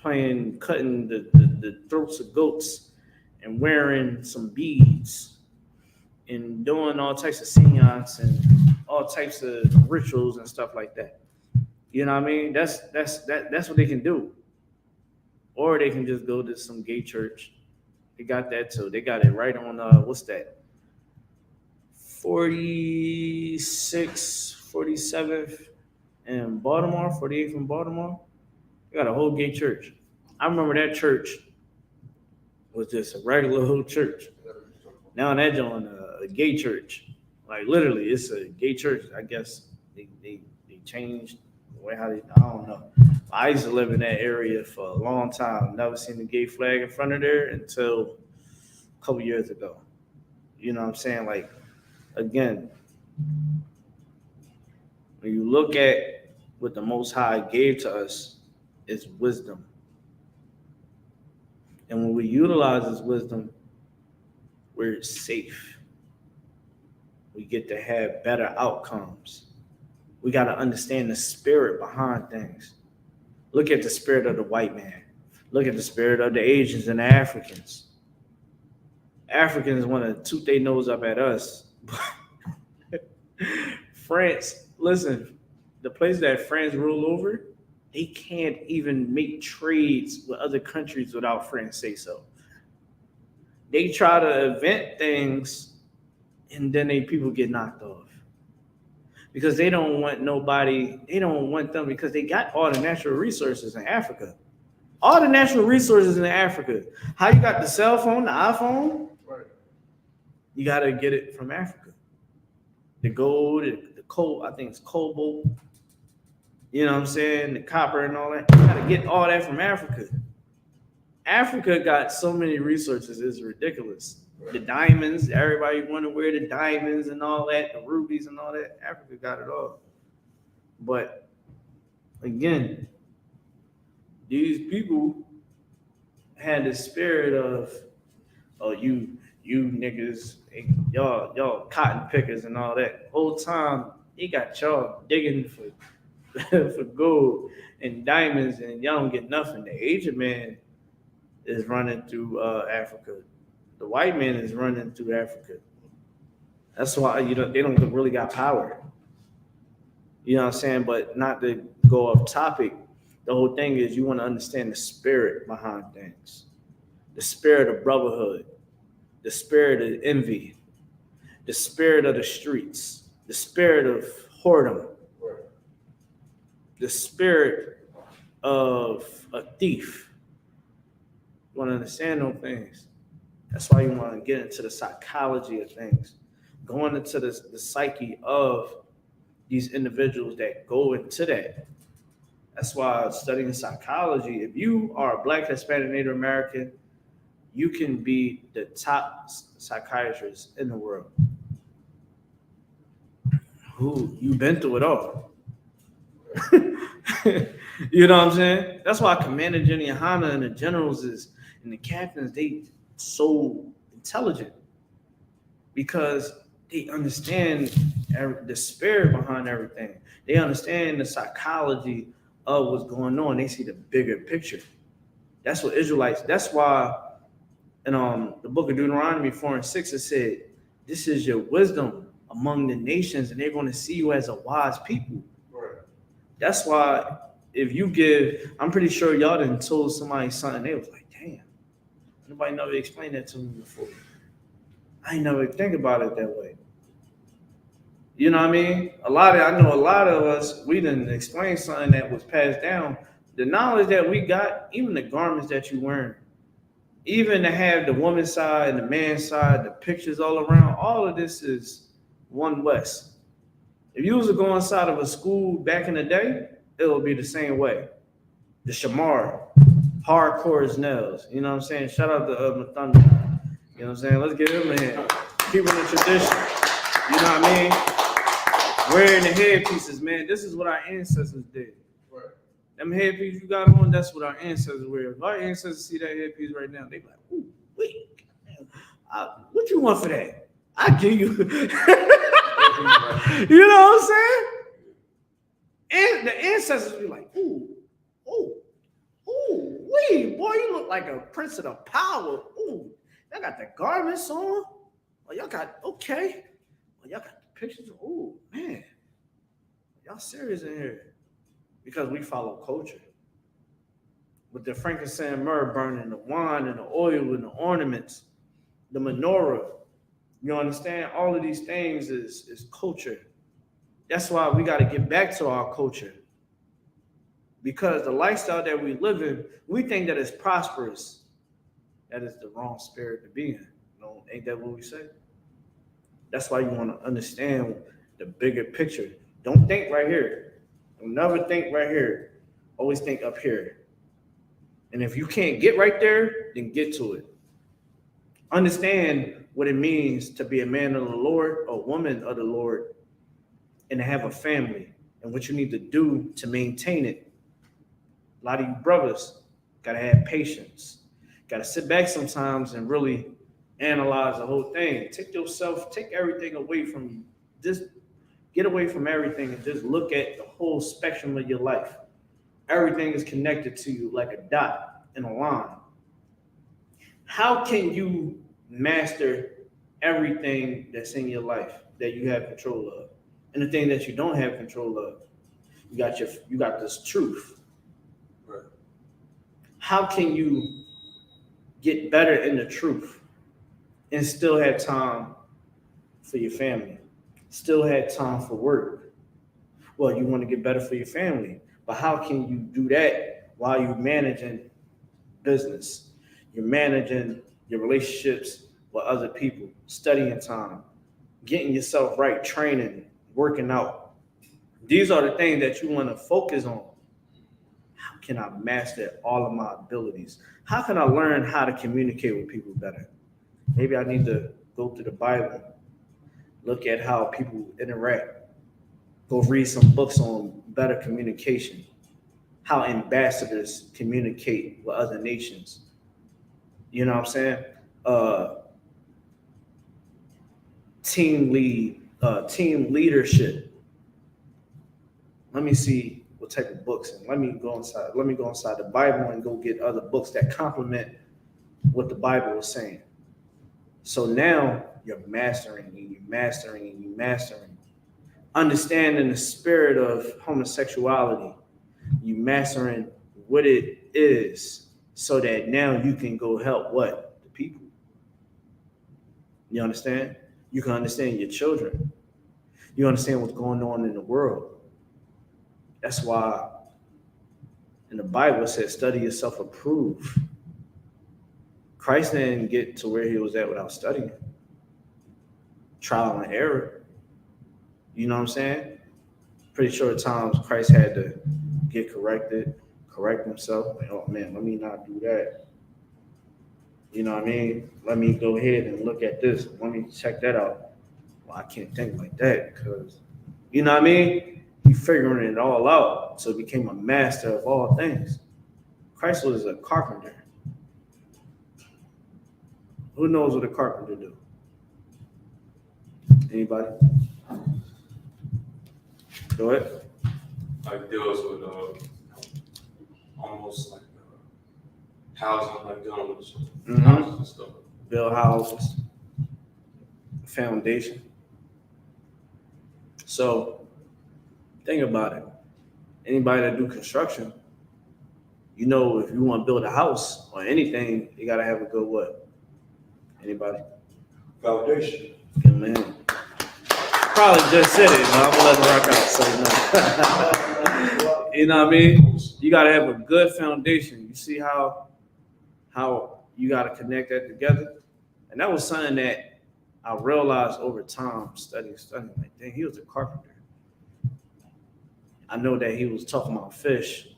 cutting the throats of goats and wearing some beads and doing all types of seance and all types of rituals and stuff like that. You know what I mean? That's what they can do. Or they can just go to some gay church. They got that too. They got it right on what's that? 47th in Baltimore, 48th in Baltimore. They got a whole gay church. I remember that church was just a regular old church. Now they're doing a gay church. Like literally, it's a gay church. I guess they changed the way how they. I don't know. I used to live in that area for a long time. Never seen the gay flag in front of there until a couple years ago. You know what I'm saying? Like, again, when you look at what the Most High gave to us, it's wisdom. And when we utilize this wisdom, we're safe. We get to have better outcomes. We got to understand the spirit behind things. Look at the spirit of the white man. Look at the spirit of the Asians and the Africans. Africans want to toot their nose up at us. France, listen, the place that France rule over, they can't even make trades with other countries without France say so. They try to invent things and then people get knocked off. Because they don't want nobody, they don't want them because they got all the natural resources in Africa. All the natural resources in Africa. How you got the cell phone, the iPhone? Right. You got to get it from Africa. The gold, the coal, I think it's cobalt. You know what I'm saying? The copper and all that. You got to get all that from Africa. Africa got so many resources, it's ridiculous. The diamonds, everybody want to wear the diamonds and all that, the rubies and all that. Africa got it all. But again, these people had the spirit of, oh, you niggas, y'all cotton pickers and all that. Whole time, they got y'all digging for for gold and diamonds, and y'all don't get nothing. The Asian man is running through Africa. The white man is running through Africa. That's why they don't really got power. You know what I'm saying? But not to go off topic, the whole thing is you want to understand the spirit behind things. The spirit of brotherhood, the spirit of envy, the spirit of the streets, the spirit of whoredom, the spirit of a thief. You want to understand those things. That's why you want to get into the psychology of things, going into the psyche of these individuals that go into that. That's why studying psychology, if you are a Black, Hispanic, Native American, you can be the top psychiatrist in the world. You've been through it all. You know what I'm saying? That's why Commander GEN.YAHANNA and the generals and the captains, they so intelligent because they understand the spirit behind everything. They understand the psychology of what's going on. They see the bigger picture. That's what Israelites, that's why in the book of Deuteronomy 4:6, it said, "This is your wisdom among the nations, and they're going to see you as a wise people." Right. That's why if you give, I'm pretty sure y'all done told somebody something, they was like, "Damn, nobody never explained that to me before. I ain't never think about it that way." You know what I mean? I know a lot of us, we didn't explain something that was passed down. The knowledge that we got, even the garments that you wearing, even to have the woman's side and the man's side, the pictures all around, all of this is one West. If you was to go inside of a school back in the day, it would be the same way. The shamar, hardcore as nails. You know what I'm saying? Shout out to Thunder. You know what I'm saying? Let's give him a hand. Keeping the tradition. You know what I mean? Wearing the headpieces, man. This is what our ancestors did. Right. Them headpieces you got on, that's what our ancestors wear. If our ancestors see that headpiece right now, they be like, "Ooh, wait, what you want for that? I give you." You know what I'm saying? And the ancestors be like, "Ooh, ooh, ooh, wait, boy, you look like a prince of the power. Ooh, y'all got the garments on. Oh, y'all got, okay. Oh, y'all got the pictures. Ooh, man, y'all serious in here." Because we follow culture. With the frankincense and myrrh burning, the wine and the oil and the ornaments, the menorah. You understand? All of these things is culture. That's why we got to get back to our culture. Because the lifestyle that we live in, we think that it's prosperous. That is the wrong spirit to be in. No, ain't that what we say? That's why you want to understand the bigger picture. Don't think right here. Don't never think right here. Always think up here. And if you can't get right there, then get to it. Understand what it means to be a man of the Lord, a woman of the Lord, and to have a family, and what you need to do to maintain it. A lot of you brothers gotta have patience. Gotta sit back sometimes and really analyze the whole thing. Take everything away from you. Just get away from everything and just look at the whole spectrum of your life. Everything is connected to you like a dot in a line. How can you master everything that's in your life that you have control of? And the thing that you don't have control of, you got this truth. Right. How can you get better in the truth and still have time for your family? Still have time for work? Well, you want to get better for your family, but how can you do that while you're managing business? You're managing your relationships with other people, studying time, getting yourself right, training, working out. These are the things that you want to focus on. How can I master all of my abilities? How can I learn how to communicate with people better? Maybe I need to go through the Bible, look at how people interact, go read some books on better communication, how ambassadors communicate with other nations. You know what I'm saying? Team leadership. Let me see what type of books, and let me go inside the Bible and go get other books that complement what the Bible is saying. So now you're mastering and you're mastering and you're mastering. Understanding the spirit of homosexuality. You mastering what it is so that now you can go help what? The people. You understand? You can understand your children. You understand what's going on in the world. That's why in the Bible it says, study yourself approved. Christ didn't get to where he was at without studying. Trial and error. You know what I'm saying? Pretty sure at times Christ had to get corrected, correct himself. Like, oh man, let me not do that. You know what I mean? Let me go ahead and look at this. Let me check that out. Well, I can't think like that because, you know what I mean? He figuring it all out. So he became a master of all things. Christ was a carpenter. Who knows what a carpenter do? Anybody? Go housing, like Mhm. houses and stuff. Build houses, foundation. So think about it. Anybody that do construction, you know, if you want to build a house or anything, you gotta have a good what? Anybody? Foundation. Good man. Probably just said it, but I'm gonna let the rock out. So no. You know what I mean? You gotta have a good foundation. You see how you gotta connect that together, and that was something that I realized over time, studying. Like, dang, he was a carpenter. I know that he was talking about fish.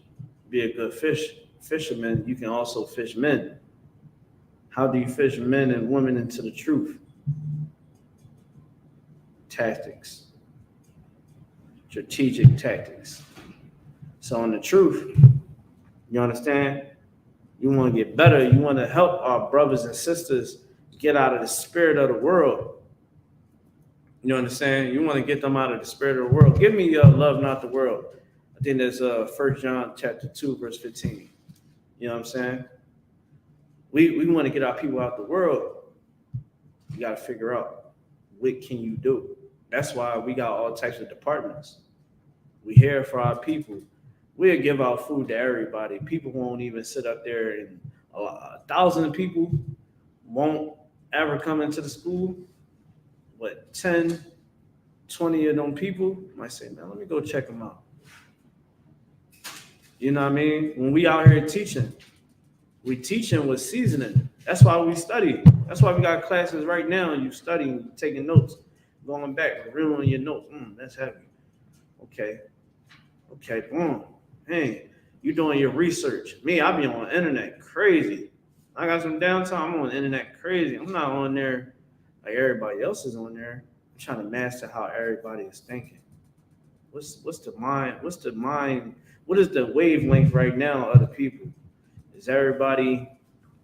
Be a good fisherman. You can also fish men. How do you fish men and women into the truth? Tactics, strategic tactics. So in the truth, you understand? You want to get better. You want to help our brothers and sisters get out of the spirit of the world. You understand? You want to get them out of the spirit of the world. Give me your love, not the world. I think that's 1 John chapter 2, verse 15. You know what I'm saying? We want to get our people out the world. You got to figure out what can you do. That's why we got all types of departments. We here for our people. We'll give out food to everybody. People won't even sit up there, and 1,000 people won't ever come into the school. But 10, 20 of them people might say, man, let me go check them out. You know what I mean? When we out here teaching, we teaching with seasoning. That's why we study. That's why we got classes right now. You studying, taking notes, going back, reviewing your notes. That's heavy. Okay, boom. Hey, you doing your research. Me, I be on the internet crazy. I got some downtime. I'm on the internet crazy. I'm not on there like everybody else is on there. I'm trying to master how everybody is thinking. What's the mind? What's the mind? What is the wavelength right now of the people? Is everybody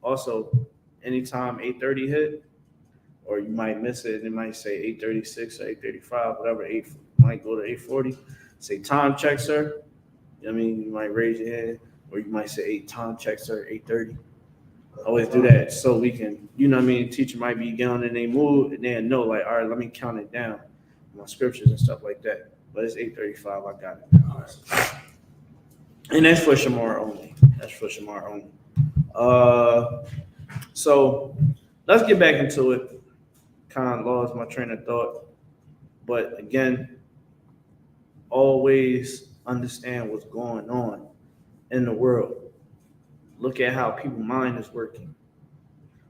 also anytime 8:30 hit, or you might miss it and it might say 8:36 or 8:35, whatever. Might go to 8:40. Say time check, sir. You know what I mean, you might raise your hand, or you might say time check, sir, 8:30. Always do that so we can, you know what I mean. Teacher might be getting in a mood and they know, like, all right, let me count it down, my scriptures and stuff like that. But it's 8:35. I got it. All right. And that's for Shamar only. So let's get back into it. Kind of lost my train of thought, but again, always understand what's going on in the world. Look at how people's mind is working.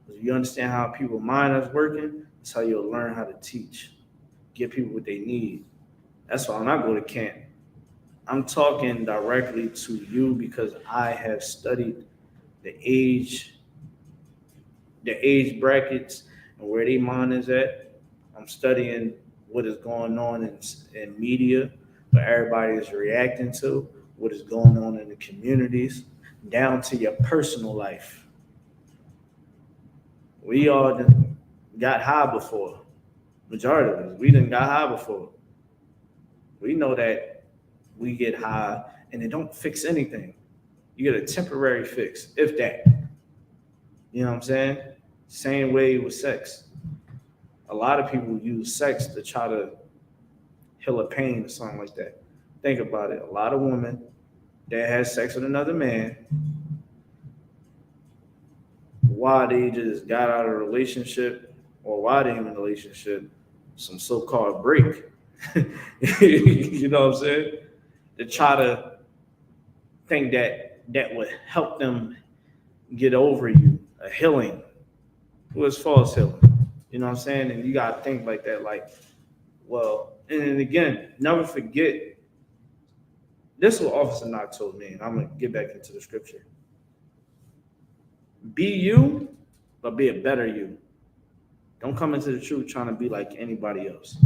If you understand how people's mind is working, that's how you'll learn how to teach. Give people what they need. That's why when I go to camp, I'm talking directly to you because I have studied the age brackets and where their mind is at. I'm studying what is going on in media, what everybody is reacting to, what is going on in the communities, down to your personal life. We all done got high before. Majority of us, we done got high before. We know that we get high and it don't fix anything. You get a temporary fix, if that. You know what I'm saying? Same way with sex. A lot of people use sex to try to heal a pain or something like that. Think about it. A lot of women that had sex with another man, why they just got out of a relationship or why they in a relationship, some so-called break. You know what I'm saying? To try to think that would help them get over you, a healing. It was false healing. You know what I'm saying? And you gotta think like that, like, well, and again, never forget. This is what Officer Knox told me, and I'm gonna get back into the scripture. Be you, but be a better you. Don't come into the truth trying to be like anybody else.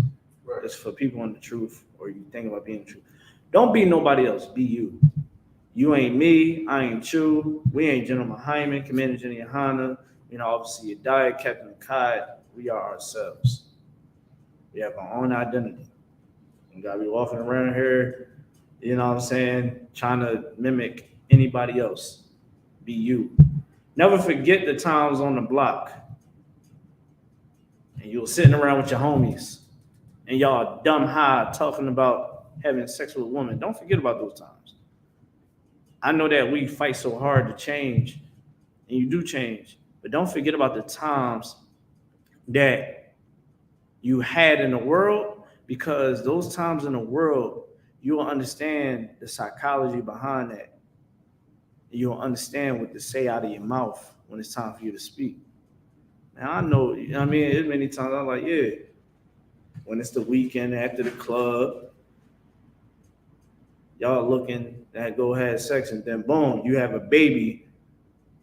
Right. It's for people in the truth, or you think about being the truth. Don't be nobody else. Be you. You ain't me. I ain't you. We ain't General Hyman, Commander GEN.YAHANNA. You know, obviously your diet, Captain Nakar. We are ourselves. We have our own identity. We gotta be walking around here, you know what I'm saying, trying to mimic anybody else. Be you. Never forget the times on the block. And you were sitting around with your homies and y'all dumb high talking about having sex with a woman. Don't forget about those times. I know that we fight so hard to change, and you do change, but don't forget about the times that you had in the world, because those times in the world, you will understand the psychology behind that. You'll understand what to say out of your mouth when it's time for you to speak. Now, I know, you know what I mean? There's many times I'm like, yeah, when it's the weekend after the club, y'all looking at go have sex, and then boom, you have a baby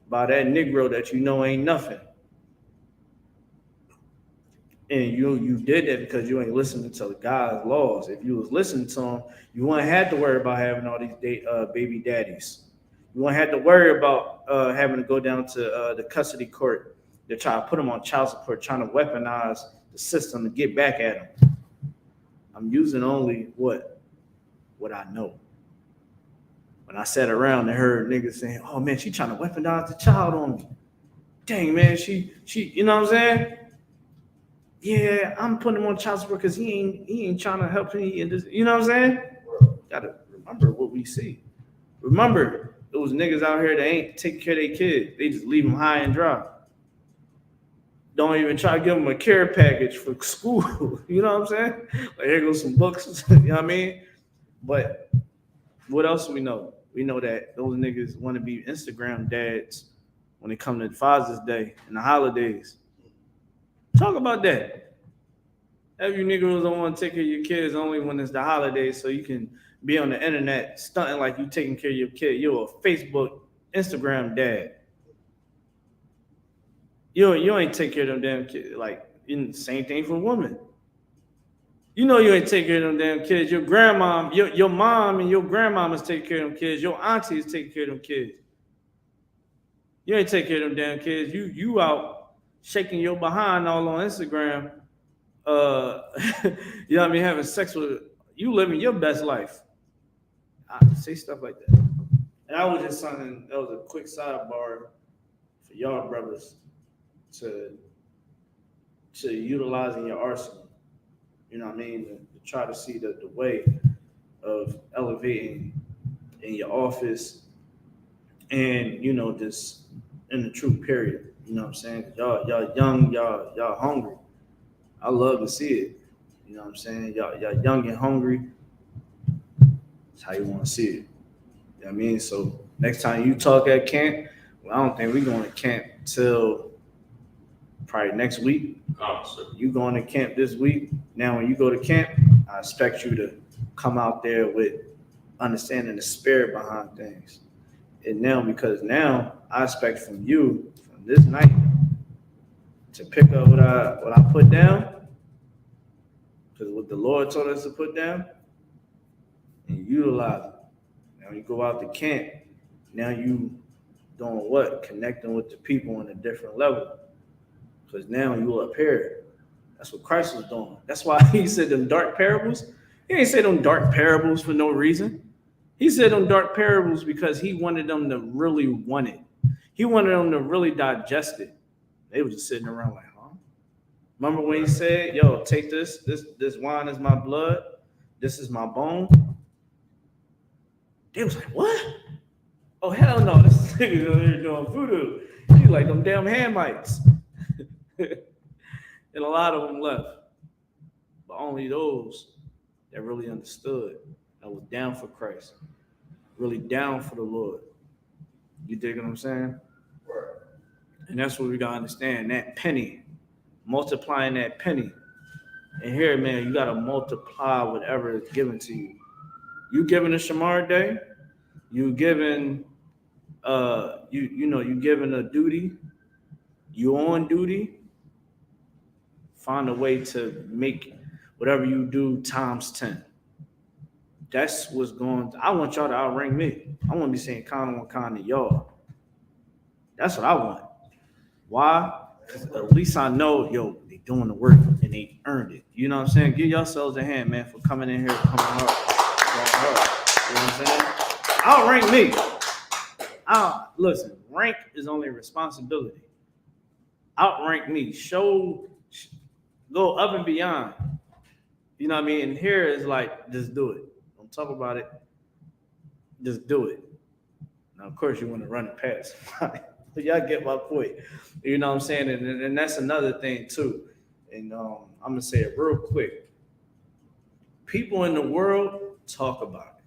by that Negro that you know ain't nothing. And you did that because you ain't listening to God's laws. If you was listening to them, you wouldn't have to worry about having all these baby daddies. You wouldn't have to worry about having to go down to the custody court to try to put them on child support, trying to weaponize the system to get back at them. I'm using only what I know. When I sat around and heard niggas saying, "Oh man, she trying to weaponize the child on me." Dang man, she, you know what I'm saying? Yeah, I'm putting him on child support because he ain't trying to help me in this. You know what I'm saying? Gotta remember what we see. Remember, it was niggas out here that ain't taking care of their kids. They just leave them high and dry. Don't even try to give them a care package for school. You know what I'm saying? Like, here goes some books. You know what I mean? But what else do we know? We know that those niggas want to be Instagram dads when it comes to Father's Day and the holidays. Talk about that. Have you niggas don't want to take care of your kids only when it's the holidays, so you can be on the internet stunting like you taking care of your kid. You're a Facebook, Instagram dad. You ain't take care of them damn kids. Like, same thing for women. You know you ain't take care of them damn kids. Your grandma, your mom and your grandmama's taking care of them kids. Your auntie is taking care of them kids. You ain't take care of them damn kids. You out shaking your behind all on Instagram. You know what I mean? Having sex with you, living your best life. I say stuff like that. And that was just something. That was a quick sidebar for y'all brothers to utilize in your arsenal. You know what I mean? To try to see the way of elevating in your office and, you know, just in the truth, period. You know what I'm saying? Y'all young, y'all hungry. I love to see it. You know what I'm saying? Y'all young and hungry. That's how you want to see it. You know what I mean? So next time you talk at camp, well, I don't think we're going to camp till probably next week. You going to camp this week. Now, when you go to camp, I expect you to come out there with understanding the spirit behind things. And now, because now I expect from you, from this night, to pick up what I put down, because what the Lord told us to put down, and utilize it. Now you go out to camp, now you doing what? Connecting with the people on a different level. Because now you up here. That's what Christ was doing. That's why he said them dark parables. He ain't say them dark parables for no reason. He said them dark parables because he wanted them to really want it. He wanted them to really digest it. They were just sitting around like, huh? Remember when he said, yo, take this wine is my blood, this is my bone? They was like, what? Oh, hell no, this nigga over here doing voodoo. He like them damn Hamites. And a lot of them left. But only those that really understood, that was down for Christ, really down for the Lord. You dig what I'm saying? Right. And that's what we gotta understand. That penny, multiplying that penny. And here, man, you gotta multiply whatever is given to you. You giving a Shamar day, you giving you giving a duty, you on duty. Find a way to make whatever you do times 10. That's what's going. I want y'all to outrank me. I want to be saying kind on kind to y'all. That's what I want. Why? At least I know, yo, they doing the work and they earned it. You know what I'm saying? Give yourselves a hand, man, for coming in here, coming hard. You know what I'm saying? Outrank me. Listen, Rank is only responsibility. Outrank me. Go up and beyond. You know what I mean? And here is like, just do it. Don't talk about it. Just do it. Now, of course, you want to run it past somebody. But y'all get my point. You know what I'm saying? And that's another thing, too. And I'm going to say it real quick. People in the world talk about it.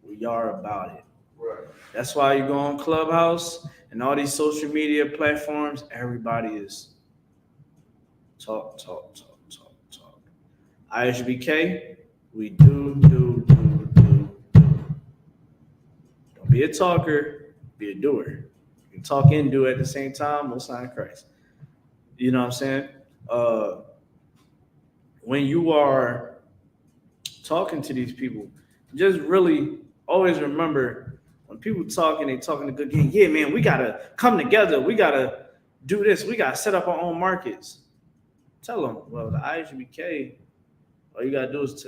We are about it. Right. That's why you go on Clubhouse and all these social media platforms, everybody is talk. I.S.U.P.K, we do. Don't be a talker, be a doer. You can talk and do at the same time, most high in Christ. You know what I'm saying? When you are talking to these people, just really always remember when people talking, they talking a good game. Yeah, man, we gotta come together. We gotta do this. We gotta set up our own markets. Tell them, well, the I.S.U.P.K, all you gotta do is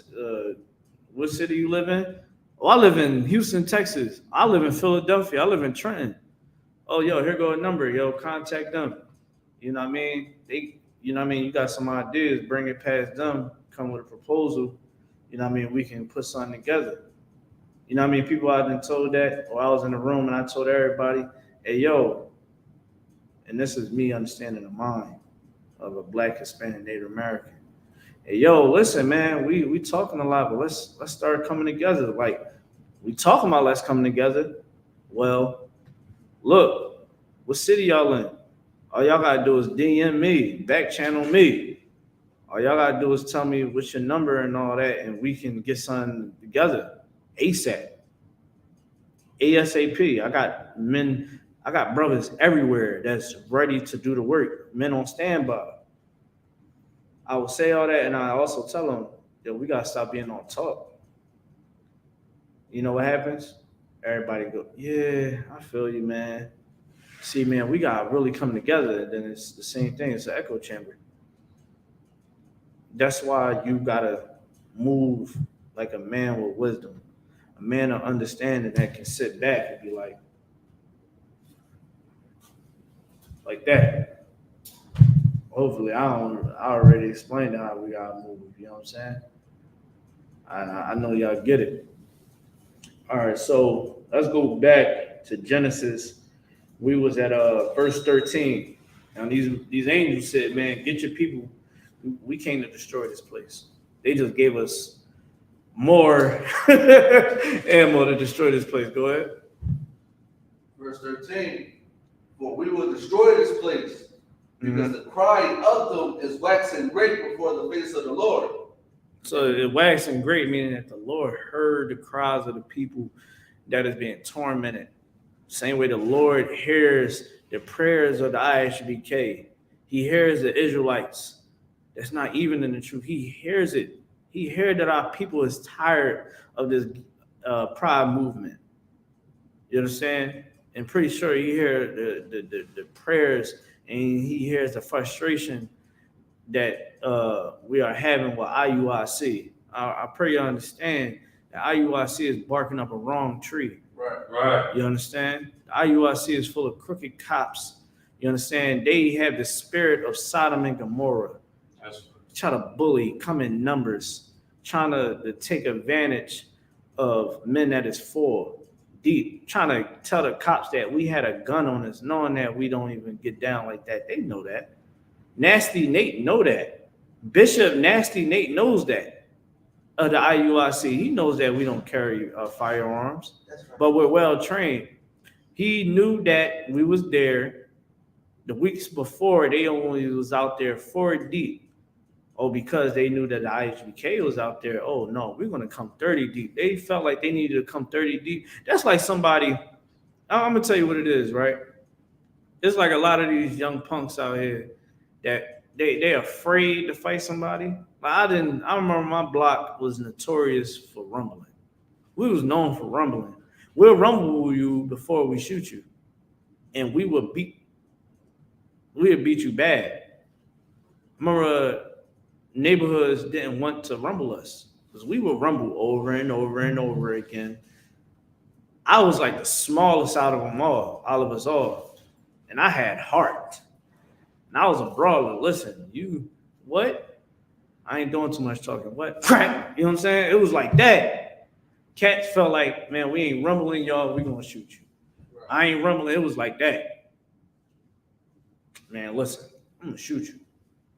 what city you live in? Oh, I live in Houston, Texas. I live in Philadelphia. I live in Trenton. Oh, yo, here go a number. Yo, contact them. You know what I mean? You got some ideas, bring it past them, come with a proposal. You know what I mean? We can put something together. You know what I mean? People I've been told that, or I was in the room and I told everybody, hey, yo, and this is me understanding the mind of a Black, Hispanic, Native American. Hey, yo, listen, man, we talking a lot, but let's start coming together. Like, we talking about let's come together. Well, look, what city y'all in? All y'all gotta do is DM me, back channel me. All y'all gotta do is tell me what's your number and all that, and we can get something together ASAP. ASAP. I got brothers everywhere that's ready to do the work, men on standby. I will say all that, and I also tell them that we gotta stop being on talk. You know what happens? Everybody go, yeah, I feel you, man. See, man, we gotta really come together. Then it's the same thing. It's an echo chamber. That's why you gotta move like a man with wisdom, a man of understanding that can sit back and be like that. Hopefully, I already explained how we gotta move. You know what I'm saying? I know y'all get it. All right, so let's go back to Genesis. We was at verse 13. Now these angels said, "Man, get your people. We came to destroy this place." They just gave us more ammo to destroy this place. Go ahead. Verse 13. For we will destroy this place, because the cry of them is waxing great before the face of the Lord. So it waxing great, meaning that the Lord heard the cries of the people that is being tormented. Same way the Lord hears the prayers of the I.S.U.P.K. He hears the Israelites. That's not even in the truth. He hears it. He heard that our people is tired of this pride movement. You understand? And pretty sure he hears the prayers, and he hears the frustration that we are having with IUIC. I pray you understand that IUIC is barking up a wrong tree. Right. You understand? The IUIC is full of crooked cops. You understand? They have the spirit of Sodom and Gomorrah. Try to bully, come in numbers, trying to take advantage of men that is full, deep, trying to tell the cops that we had a gun on us, knowing that we don't even get down like that. They know that. Nasty Nate know that. Bishop Nasty Nate knows that. The IUIC, he knows that we don't carry firearms, but we're well trained. He knew that we was there the weeks before. They only was out there 4 deep. Oh, because they knew that the I.S.U.P.K was out there. Oh no, we're gonna come 30 deep. They felt like they needed to come 30 deep. That's like somebody. I'm gonna tell you what it is, right? It's like a lot of these young punks out here that they're afraid to fight somebody. Like I remember my block was notorious for rumbling. We was known for rumbling. We'll rumble you before we shoot you. And we would beat you bad. Remember, neighborhoods didn't want to rumble us because we would rumble over and over and over again. I was like the smallest out of them all of us all. And I had heart. And I was a brawler. Listen, you, what? I ain't doing too much talking. What? Crack. You know what I'm saying? It was like that. Cats felt like, man, we ain't rumbling, y'all. We gonna shoot you. I ain't rumbling. It was like that. Man, listen, I'm gonna shoot you.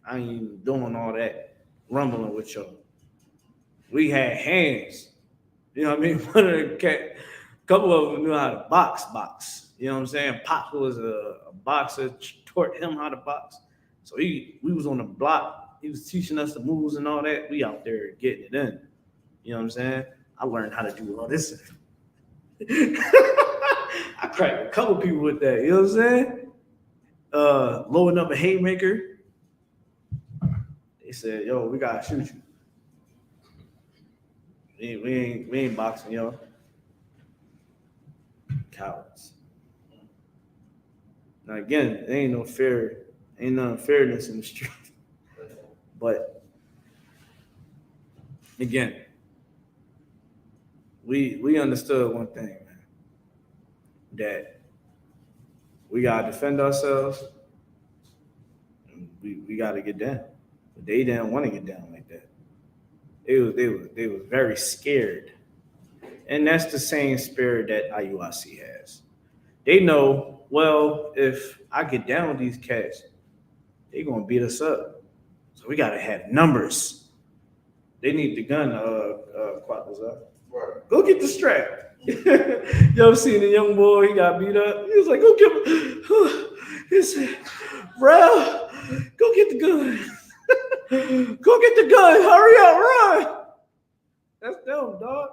I ain't even doing all that rumbling with y'all. We had hands. You know what I mean? One of the cat, a couple of them knew how to box. You know what I'm saying? Pop was a boxer, taught him how to box. So we was on the block. He was teaching us the moves and all that. We out there getting it in. You know what I'm saying? I learned how to do all this. I cracked a couple people with that. You know what I'm saying? Loading up a haymaker. They said, "Yo, we gotta shoot you. We ain't boxing, yo. Cowards." Now again, there ain't no fairness in the street. But again, we understood one thing, man, that we gotta defend ourselves. And we gotta get down. But they didn't want to get down like that. They was very scared. And that's the same spirit that IUIC has. They know, well, if I get down with these cats, they're gonna beat us up. So we gotta have numbers. They need the gun, Quattle's up. Right. Go get the strap. You ever seen a young boy, he got beat up? He was like, go get him. He said, bro, go get the gun. Go get the gun. Hurry up, run. That's them, dog.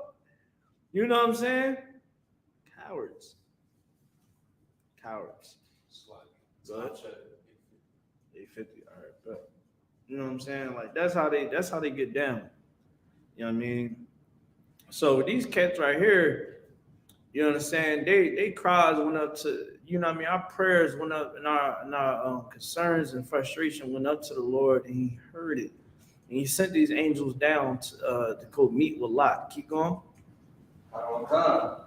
You know what I'm saying? Cowards. But 850. All right, but you know what I'm saying? Like that's how they get down. You know what I mean? So these cats right here, you understand? They cries went up to, you know what I mean? Our prayers went up, and our concerns and frustration went up to the Lord, and He heard it. And He sent these angels down to go meet with Lot. Keep going. On time.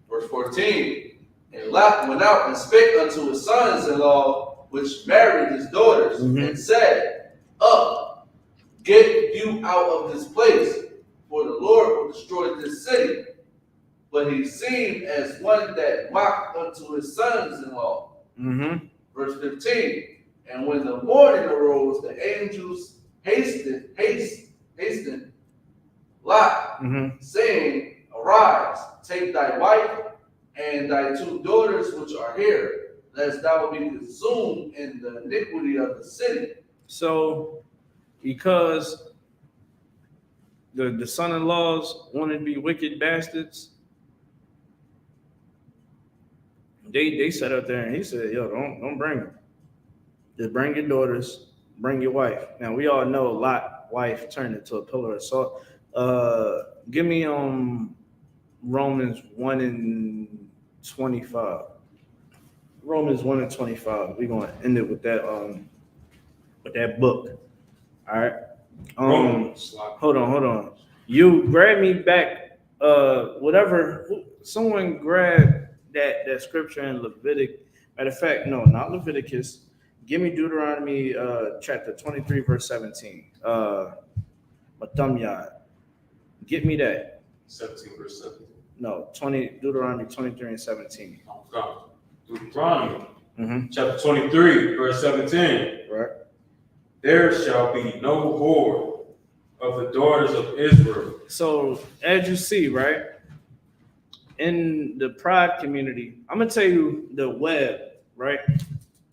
Verse 14. And Lot went out and spake unto his sons-in-law, which married his daughters, and said, Up, get you out of this place, for the Lord will destroy this city. But he seemed as one that mocked unto his sons-in-law. Verse 15. And when the morning arose, the angels hastened Lot, saying, Arise, take thy wife and thy two daughters which are here, lest thou be consumed in the iniquity of the city. So, because the son-in-laws wanted to be wicked bastards, they sat up there and he said, "Yo, don't bring them. Just bring your daughters, bring your wife." Now we all know Lot wife turned into a pillar of salt. Give me Romans 1:25. Romans 1:25. We're gonna end it with that book. All right. Hold on. You grab me back. Someone grab that scripture in Leviticus. Matter of fact, no, not Leviticus. Give me Deuteronomy chapter 23, verse 17. Matumyad. Get me that. 17 verse 17. No, Deuteronomy 23 and 17. Deuteronomy chapter 23, verse 17. Right. There shall be no whore of the daughters of Israel. So as you see, right, in the Pride community, I'm gonna tell you the web, right?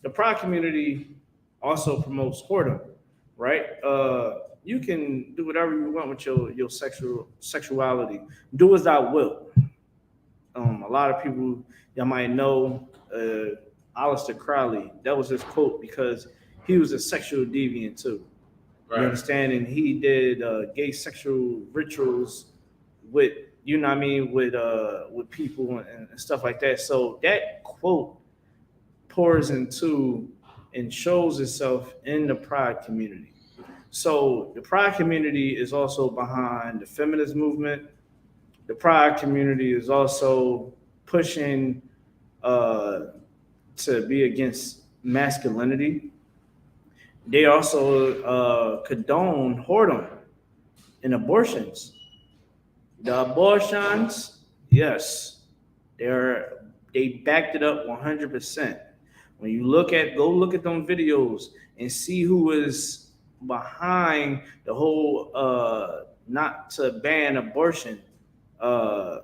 The Pride community also promotes whoredom, right? You can do whatever you want with your sexuality. Do as thou wilt. A lot of people y'all might know Aleister Crowley. That was his quote because he was a sexual deviant too. Right. You understand? And he did gay sexual rituals with, you know what I mean, with people and stuff like that. So that quote pours into and shows itself in the Pride community. So the Pride community is also behind the feminist movement. The Pride community is also pushing to be against masculinity. They also condone whoredom and abortions. The abortions, yes, they backed it up 100%. When you go look at them videos and see who is behind the whole not to ban abortion uh,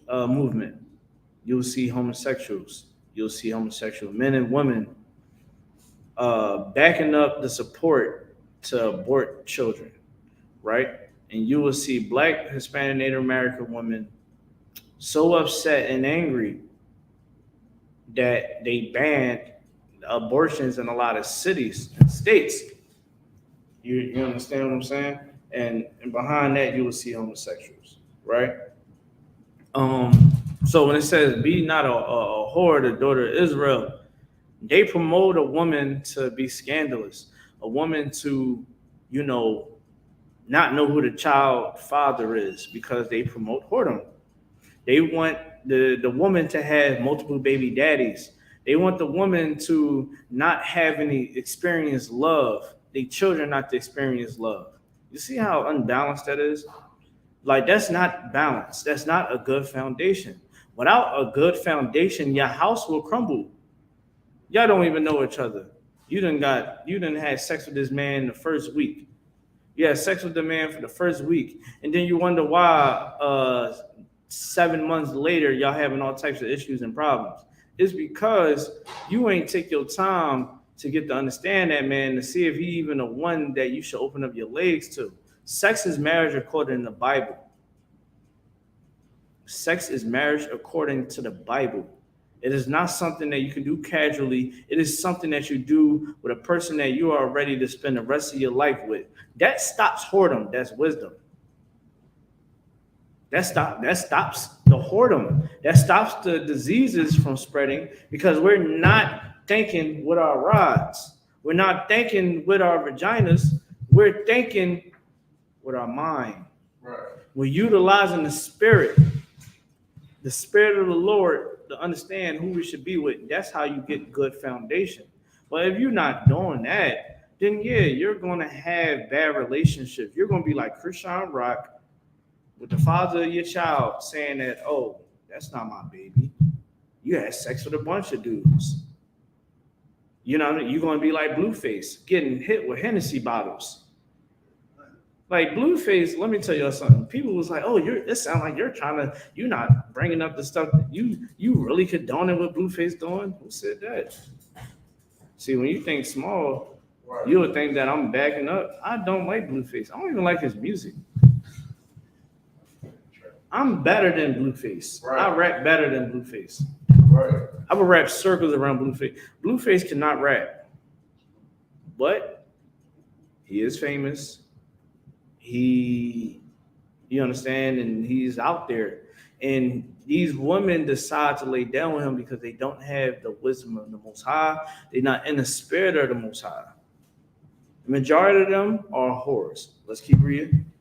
movement. You'll see homosexuals. You'll see homosexual men and women backing up the support to abort children, right? And you will see Black, Hispanic, Native American women so upset and angry that they banned abortions in a lot of cities and states. You understand what I'm saying? And behind that, you will see homosexuals, right? So when it says "be not a whore, the daughter of Israel," they promote a woman to be scandalous, a woman to, you know, not know who the child father is because they promote whoredom. They want the woman to have multiple baby daddies. They want the woman to not have any experience love. The children not to experience love. You see how unbalanced that is? Like that's not balanced. That's not a good foundation. Without a good foundation, your house will crumble. Y'all don't even know each other. You done had sex with this man the first week. You had sex with the man for the first week, and then you wonder why 7 months later y'all having all types of issues and problems. It's because you ain't take your time to get to understand that man to see if he even the one that you should open up your legs to. Sex is marriage according to the Bible. Sex is marriage according to the Bible. It is not something that you can do casually. It is something that you do with a person that you are ready to spend the rest of your life with. That stops whoredom. That's wisdom. That stops the whoredom. That stops the diseases from spreading because we're not thinking with our rods. We're not thinking with our vaginas. We're thinking with our mind. Right. We're utilizing the spirit of the Lord to understand who we should be with. That's how you get good foundation. But if you're not doing that, then yeah, you're going to have bad relationships. You're going to be like Christian Rock with the father of your child saying that, oh, that's not my baby. You had sex with a bunch of dudes. You know, you're going to be like Blueface getting hit with Hennessy bottles. Like Blueface, let me tell you something. People was like, "Oh, it sounds like you're not bringing up the stuff that you really condoning what Blueface doing." Who said that? See, when you think small, Right. you would think that I'm backing up. I don't like Blueface. I don't even like his music. I'm better than Blueface. Right. I rap better than Blueface. Right. I would rap circles around Blueface. Blueface cannot rap, but he is famous. You understand, and he's out there. And these women decide to lay down with him because they don't have the wisdom of the Most High. They're not in the spirit of the Most High. The majority of them are whores. Let's keep reading.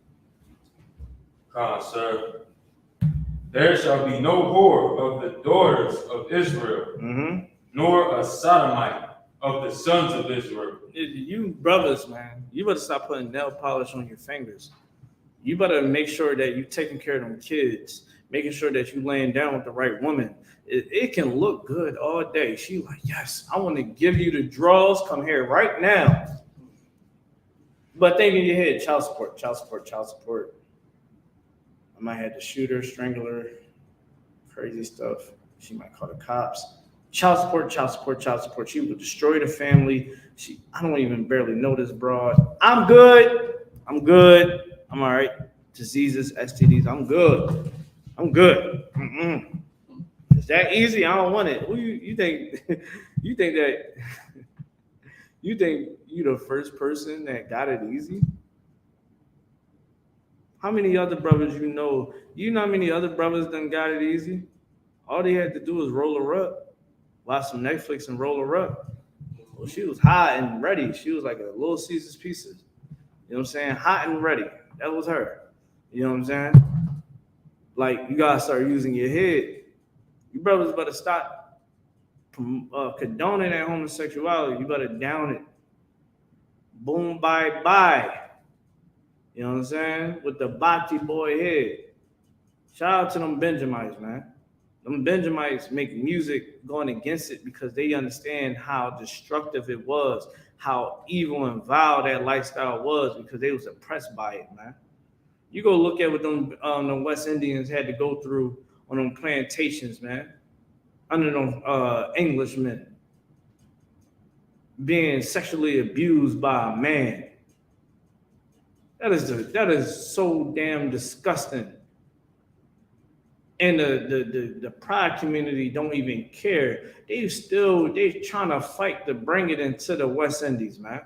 Sir. There shall be no whore of the daughters of Israel, nor a sodomite of the sons of Israel. You brothers, man, you better stop putting nail polish on your fingers. You better make sure that you're taking care of them kids, making sure that you're laying down with the right woman. It can look good all day. She like, yes, I want to give you the draws. Come here right now. But think in your head, child support, child support, child support. I might have to shoot her, strangle her, crazy stuff. She might call the cops. Child support, child support, child support. She would destroy the family. I don't even barely know this broad. I'm good. I'm all right. Diseases, STDs. I'm good. It's that easy. I don't want it. Who you think? You think that? You think you the first person that got it easy? How many other brothers you know? You know how many other brothers done got it easy? All they had to do was roll her up, watch some Netflix and roll her up. Well, she was hot and ready. She was like a Little Caesars Pieces. You know what I'm saying? Hot and ready. That was her. You know what I'm saying? Like, you gotta start using your head. You brothers better stop condoning that homosexuality. You better down it. Boom, bye, bye. You know what I'm saying? With the Bhakti boy head. Shout out to them Benjamites, man. Them Benjamites make music going against it because they understand how destructive it was, how evil and vile that lifestyle was because they was oppressed by it, man. You go look at what them West Indians had to go through on them plantations, man, under them Englishmen, being sexually abused by a man. That is so damn disgusting. And the pride community don't even care. They trying to fight to bring it into the West Indies, man.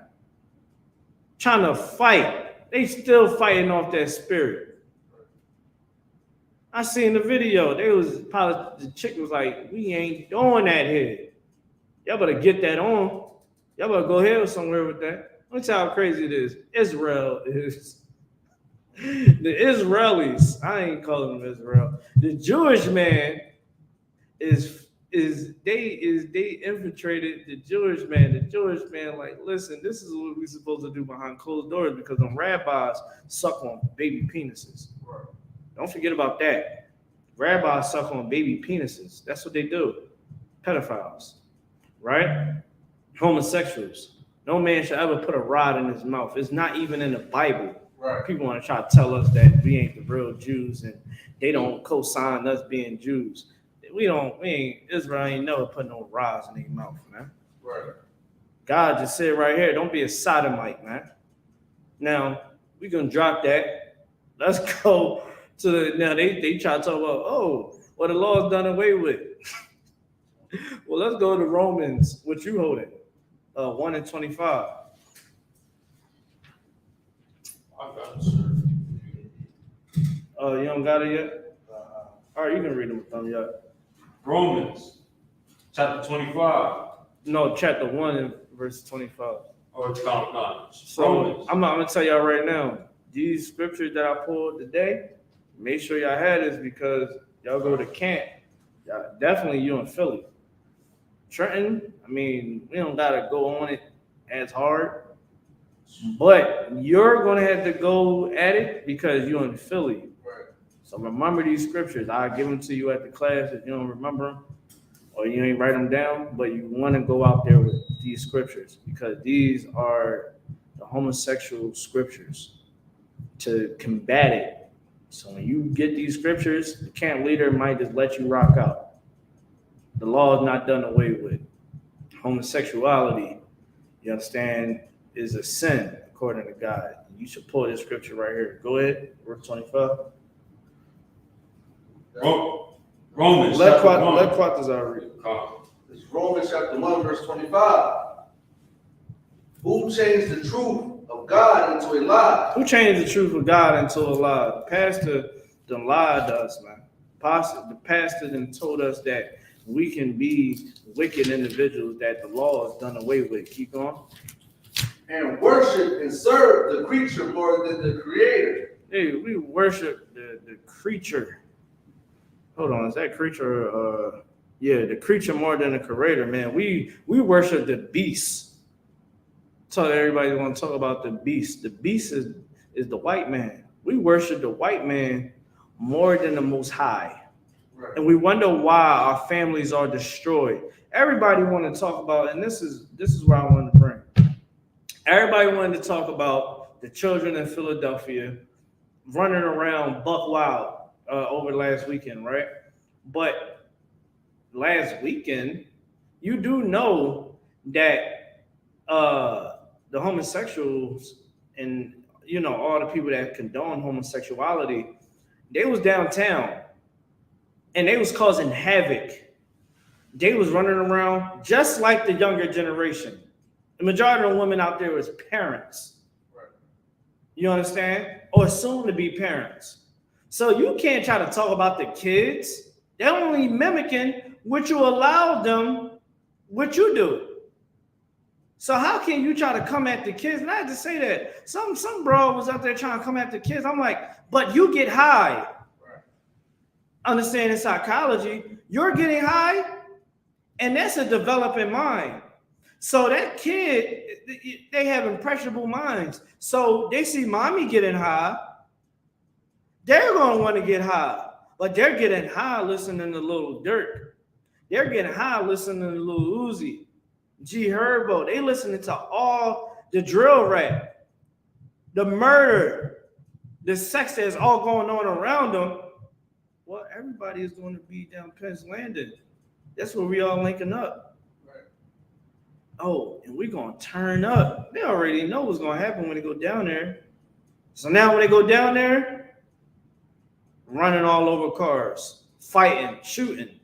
Trying to fight. They still fighting off that spirit. I seen the video. The chick was like, "We ain't doing that here. Y'all better get that on. Y'all better go here somewhere with that." Let me tell you how crazy it is. Israel is. The Israelis, I ain't calling them Israel. The Jewish man they infiltrated the Jewish man. The Jewish man, like, listen, this is what we're supposed to do behind closed doors because them rabbis suck on baby penises. Don't forget about that. Rabbis suck on baby penises. That's what they do. Pedophiles, right? Homosexuals. No man should ever put a rod in his mouth. It's not even in the Bible. Right. People want to try to tell us that we ain't the real Jews and they don't co-sign us being Jews. Israel ain't never put no rods in their mouth, man. Right. God just said right here, don't be a sodomite, man. Now, we're going to drop that. Let's go to now they try to talk about, the law's done away with. Well, let's go to Romans, what you holding, 1:25. I got it, sir. Oh, you don't got it yet? All right, you can read them, thumb up. Romans, chapter 25. No, chapter 1 and verse 25. Or it's not. So Romans. I'm gonna tell y'all right now, these scriptures that I pulled today, make sure y'all had this because y'all go to camp. Y'all, definitely you in Philly. Trenton, I mean, we don't gotta go on it as hard. But you're going to have to go at it because you're in Philly. Right. So remember these scriptures. I'll give them to you at the class if you don't remember them or you ain't write them down. But you want to go out there with these scriptures because these are the homosexual scriptures to combat it. So when you get these scriptures, the camp leader might just let you rock out. The law is not done away with. Homosexuality, you understand, is a sin according to God. You should pull this scripture right here. Go ahead, verse 25. Romans. Let Quatazar read. It's Romans chapter 1, verse 25. Who changed the truth of God into a lie? Who changed the truth of God into a lie? The pastor done lied to us, man. The pastor done told us that we can be wicked individuals, that the law is done away with. Keep going. And worship and serve the creature more than the creator. Hey, we worship the creature. Hold on, is that creature? The creature more than the creator, man. We worship the beast. Tell everybody want to talk about the beast. The beast is the white man. We worship the white man more than the Most High. Right. And we wonder why our families are destroyed. Everybody want to talk about, and this is where I want to bring. Everybody wanted to talk about the children in Philadelphia running around buck wild over last weekend, right? But last weekend, you do know that the homosexuals and all the people that condone homosexuality, they was downtown and they was causing havoc. They was running around just like the younger generation. The majority of the women out there is parents. Right. You understand? Or soon to be parents. So you can't try to talk about the kids. They're only mimicking what you allow them, what you do. So how can you try to come at the kids? And I had to say that. Some bro was out there trying to come at the kids. I'm like, but you get high. Right. understanding psychology, you're getting high, and that's a developing mind. So that kid, they have impressionable minds. So they see mommy getting high, they're going to want to get high. But they're getting high listening to Lil Durk. They're getting high listening to Lil Uzi, G Herbo. They listening to all the drill rap, the murder, the sex that's all going on around them. Well, everybody is going to be down Penn's Landing. That's where we all linking up. Oh, and we're going to turn up. They already know what's going to happen when they go down there. So now when they go down there, running all over cars, fighting, shooting.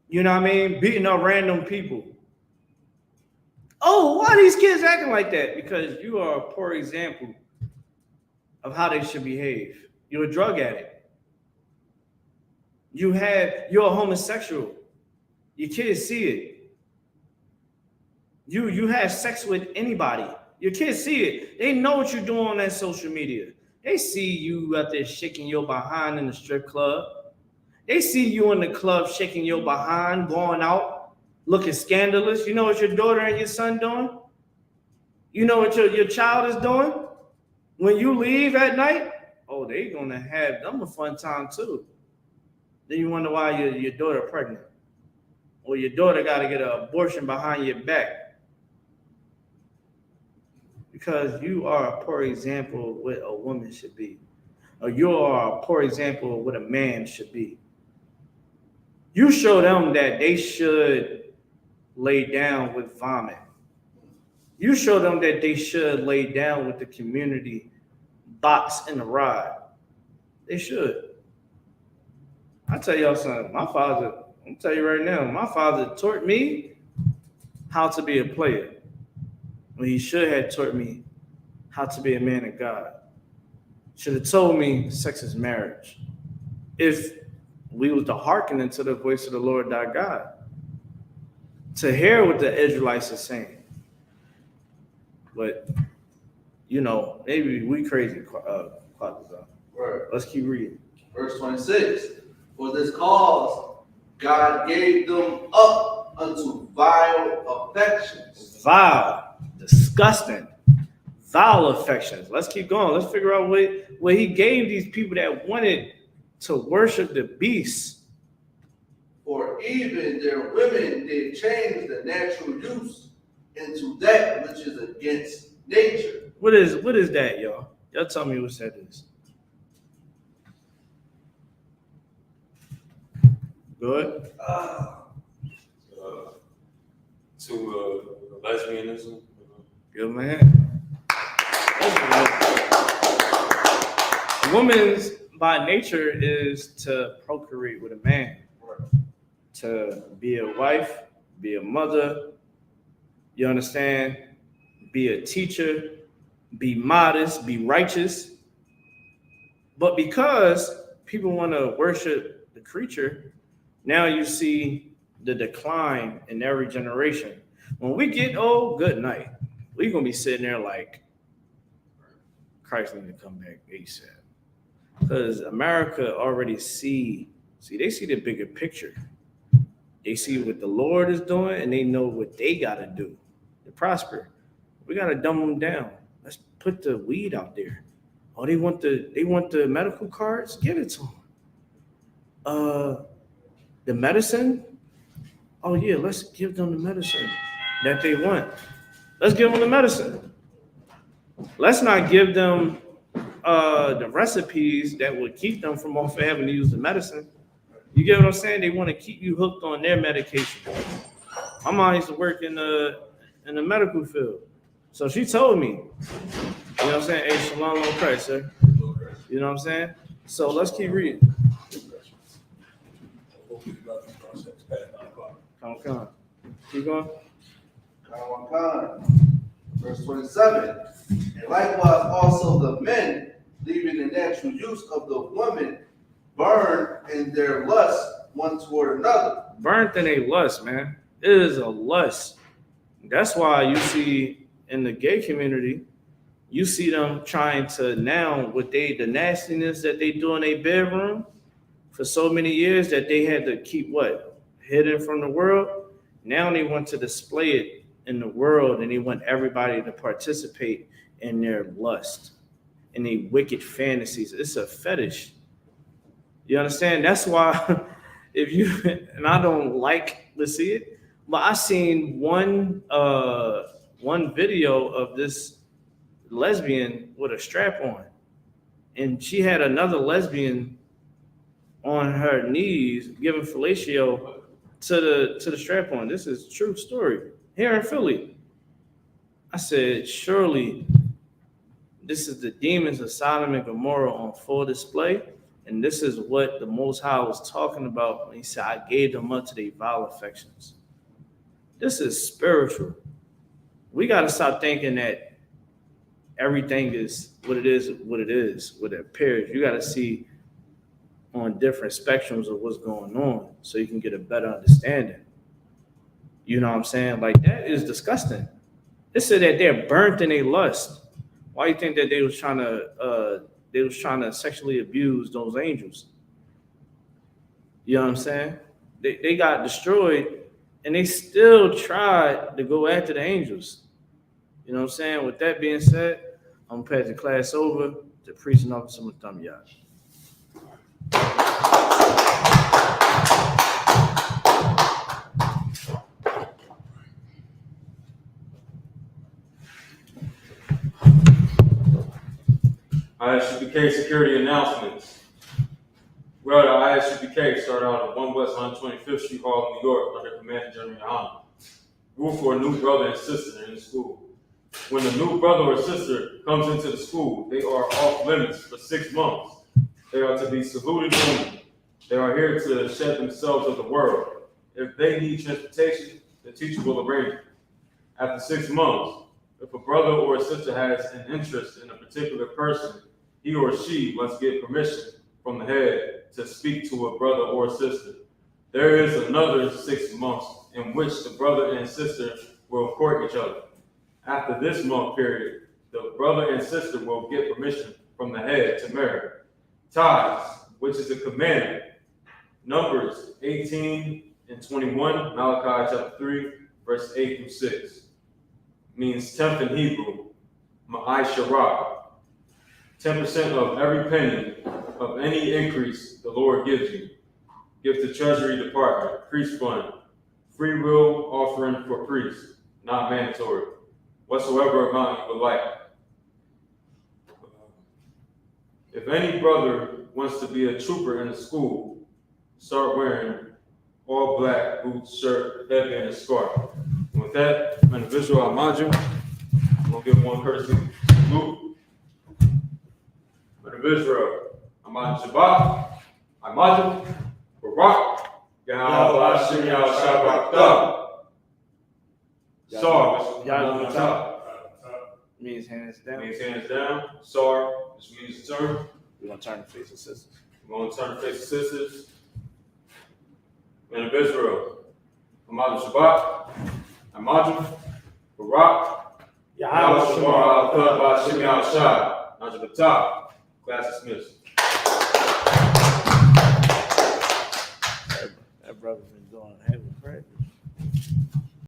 You know what I mean? Beating up random people. Oh, why are these kids acting like that? Because you are a poor example of how they should behave. You're a drug addict. You're a homosexual. Your kids see it. You have sex with anybody. Your kids see it. They know what you're doing on that social media. They see you out there shaking your behind in the strip club. They see you in the club shaking your behind, going out, looking scandalous. You know what your daughter and your son doing? You know what your child is doing? When you leave at night, oh, they're going to have them a fun time too. Then you wonder why your daughter pregnant. Or your daughter got to get an abortion behind your back. Because you are a poor example of what a woman should be. Or you are a poor example of what a man should be. You show them that they should lay down with vomit. You show them that they should lay down with the community box in the rod. They should. I tell y'all something. My father, I'm tell you right now, my father taught me how to be a player. When he should have taught me how to be a man of God. Should have told me sex is marriage. If we was to hearken into the voice of the Lord thy God, to hear what the Israelites are saying. But, you know, maybe we crazy. Right. Let's keep reading. Verse 26. For this cause, God gave them up unto vile affections. Vile, disgusting, vile affections. Let's keep going. Let's figure out what he gave these people that wanted to worship the beast. For even their women did change the natural use into that which is against nature. What is that, y'all? Y'all tell me what that is. Good. To lesbianism. Good man. Woman's by nature is to procreate with a man, to be a wife, be a mother. You understand? Be a teacher, be modest, be righteous. But because people want to worship the creature, now you see the decline in every generation. When we get old, good night. We're going to be sitting there like, Christ need to come back ASAP. Because America already they see the bigger picture. They see what the Lord is doing, and they know what they got to do to prosper. We got to dumb them down. Let's put the weed out there. Oh, they want the medical cards? Give it to them. The medicine? Oh, yeah, let's give them the medicine that they want. Let's give them the medicine. Let's not give them the recipes that would keep them from also having to use the medicine. You get what I'm saying? They want to keep you hooked on their medication. My mom used to work in the medical field. So she told me, you know what I'm saying? Hey, shalom on Christ, sir. You know what I'm saying? So let's keep reading. Come. Keep going. Verse 27. And likewise also the men, leaving the natural use of the woman, burn in their lust one toward another. Burnt in a lust, man. It is a lust. That's why you see in the gay community, you see them trying to now with the nastiness that they do in their bedroom, for so many years that they had to keep what? Hidden from the world. Now they want to display it in the world, and they want everybody to participate in their lust, in their wicked fantasies. It's a fetish. You understand? That's why if you, and I don't like to see it, but I seen one video of this lesbian with a strap on, and she had another lesbian on her knees giving fellatio to the strap on. This is a true story here in Philly. I said, surely this is the demons of Sodom and Gomorrah on full display. And this is what the Most High was talking about when he said, I gave them up to their vile affections. This is spiritual. We got to stop thinking that everything is what it is, what it appears. You got to see on different spectrums of what's going on so you can get a better understanding. You know what I'm saying? Like, that is disgusting. It said that they're burnt in their lust. Why do you think that they was trying to sexually abuse those angels? You know what I'm saying? They got destroyed, and they still tried to go after the angels. You know what I'm saying? With that being said, I'm gonna pass the class over to preaching officer Mutham. I.S.U.P.K. security announcements. Well, the I.S.U.P.K. started out at 1 West 125th Street Hall, New York, under Command Gen.YAHANNA. Rule for a new brother and sister in the school. When a new brother or sister comes into the school, they are off limits for 6 months. They are to be saluted only. They are here to shed themselves of the world. If they need transportation, the teacher will arrange it. After 6 months, if a brother or a sister has an interest in a particular person, he or she must get permission from the head to speak to a brother or sister. There is another 6 months in which the brother and sister will court each other. After this month period, the brother and sister will get permission from the head to marry. Tithes, which is a commandment. Numbers 18 and 21, Malachi chapter 3, verse 8 through 6. Means tenth in Hebrew, Ma'ai Sharah. 10% of every penny of any increase the Lord gives you. Give to Treasury Department, Priest Fund, free will offering for priests, not mandatory. Whatsoever amount you would like. If any brother wants to be a trooper in the school, start wearing all black boots, shirt, headband, and scarf. And with that, I'm individual Amaju. I'm gonna give one courtesy salute. Individual Amaju Shabbat, Amaju, Barak, Yahweh Hashem Shabbat. Sar, means hands down. means hands down. Sar, which means turn. We're gonna turn to face the sisters. We're going to turn to face the sisters. Men of Israel, Amadu Shabbat, Amadu, Barak, Yahweh Shabbat, Bashim Yahshai, Najib Atah, class dismissed. That brother's been doing heavy practice.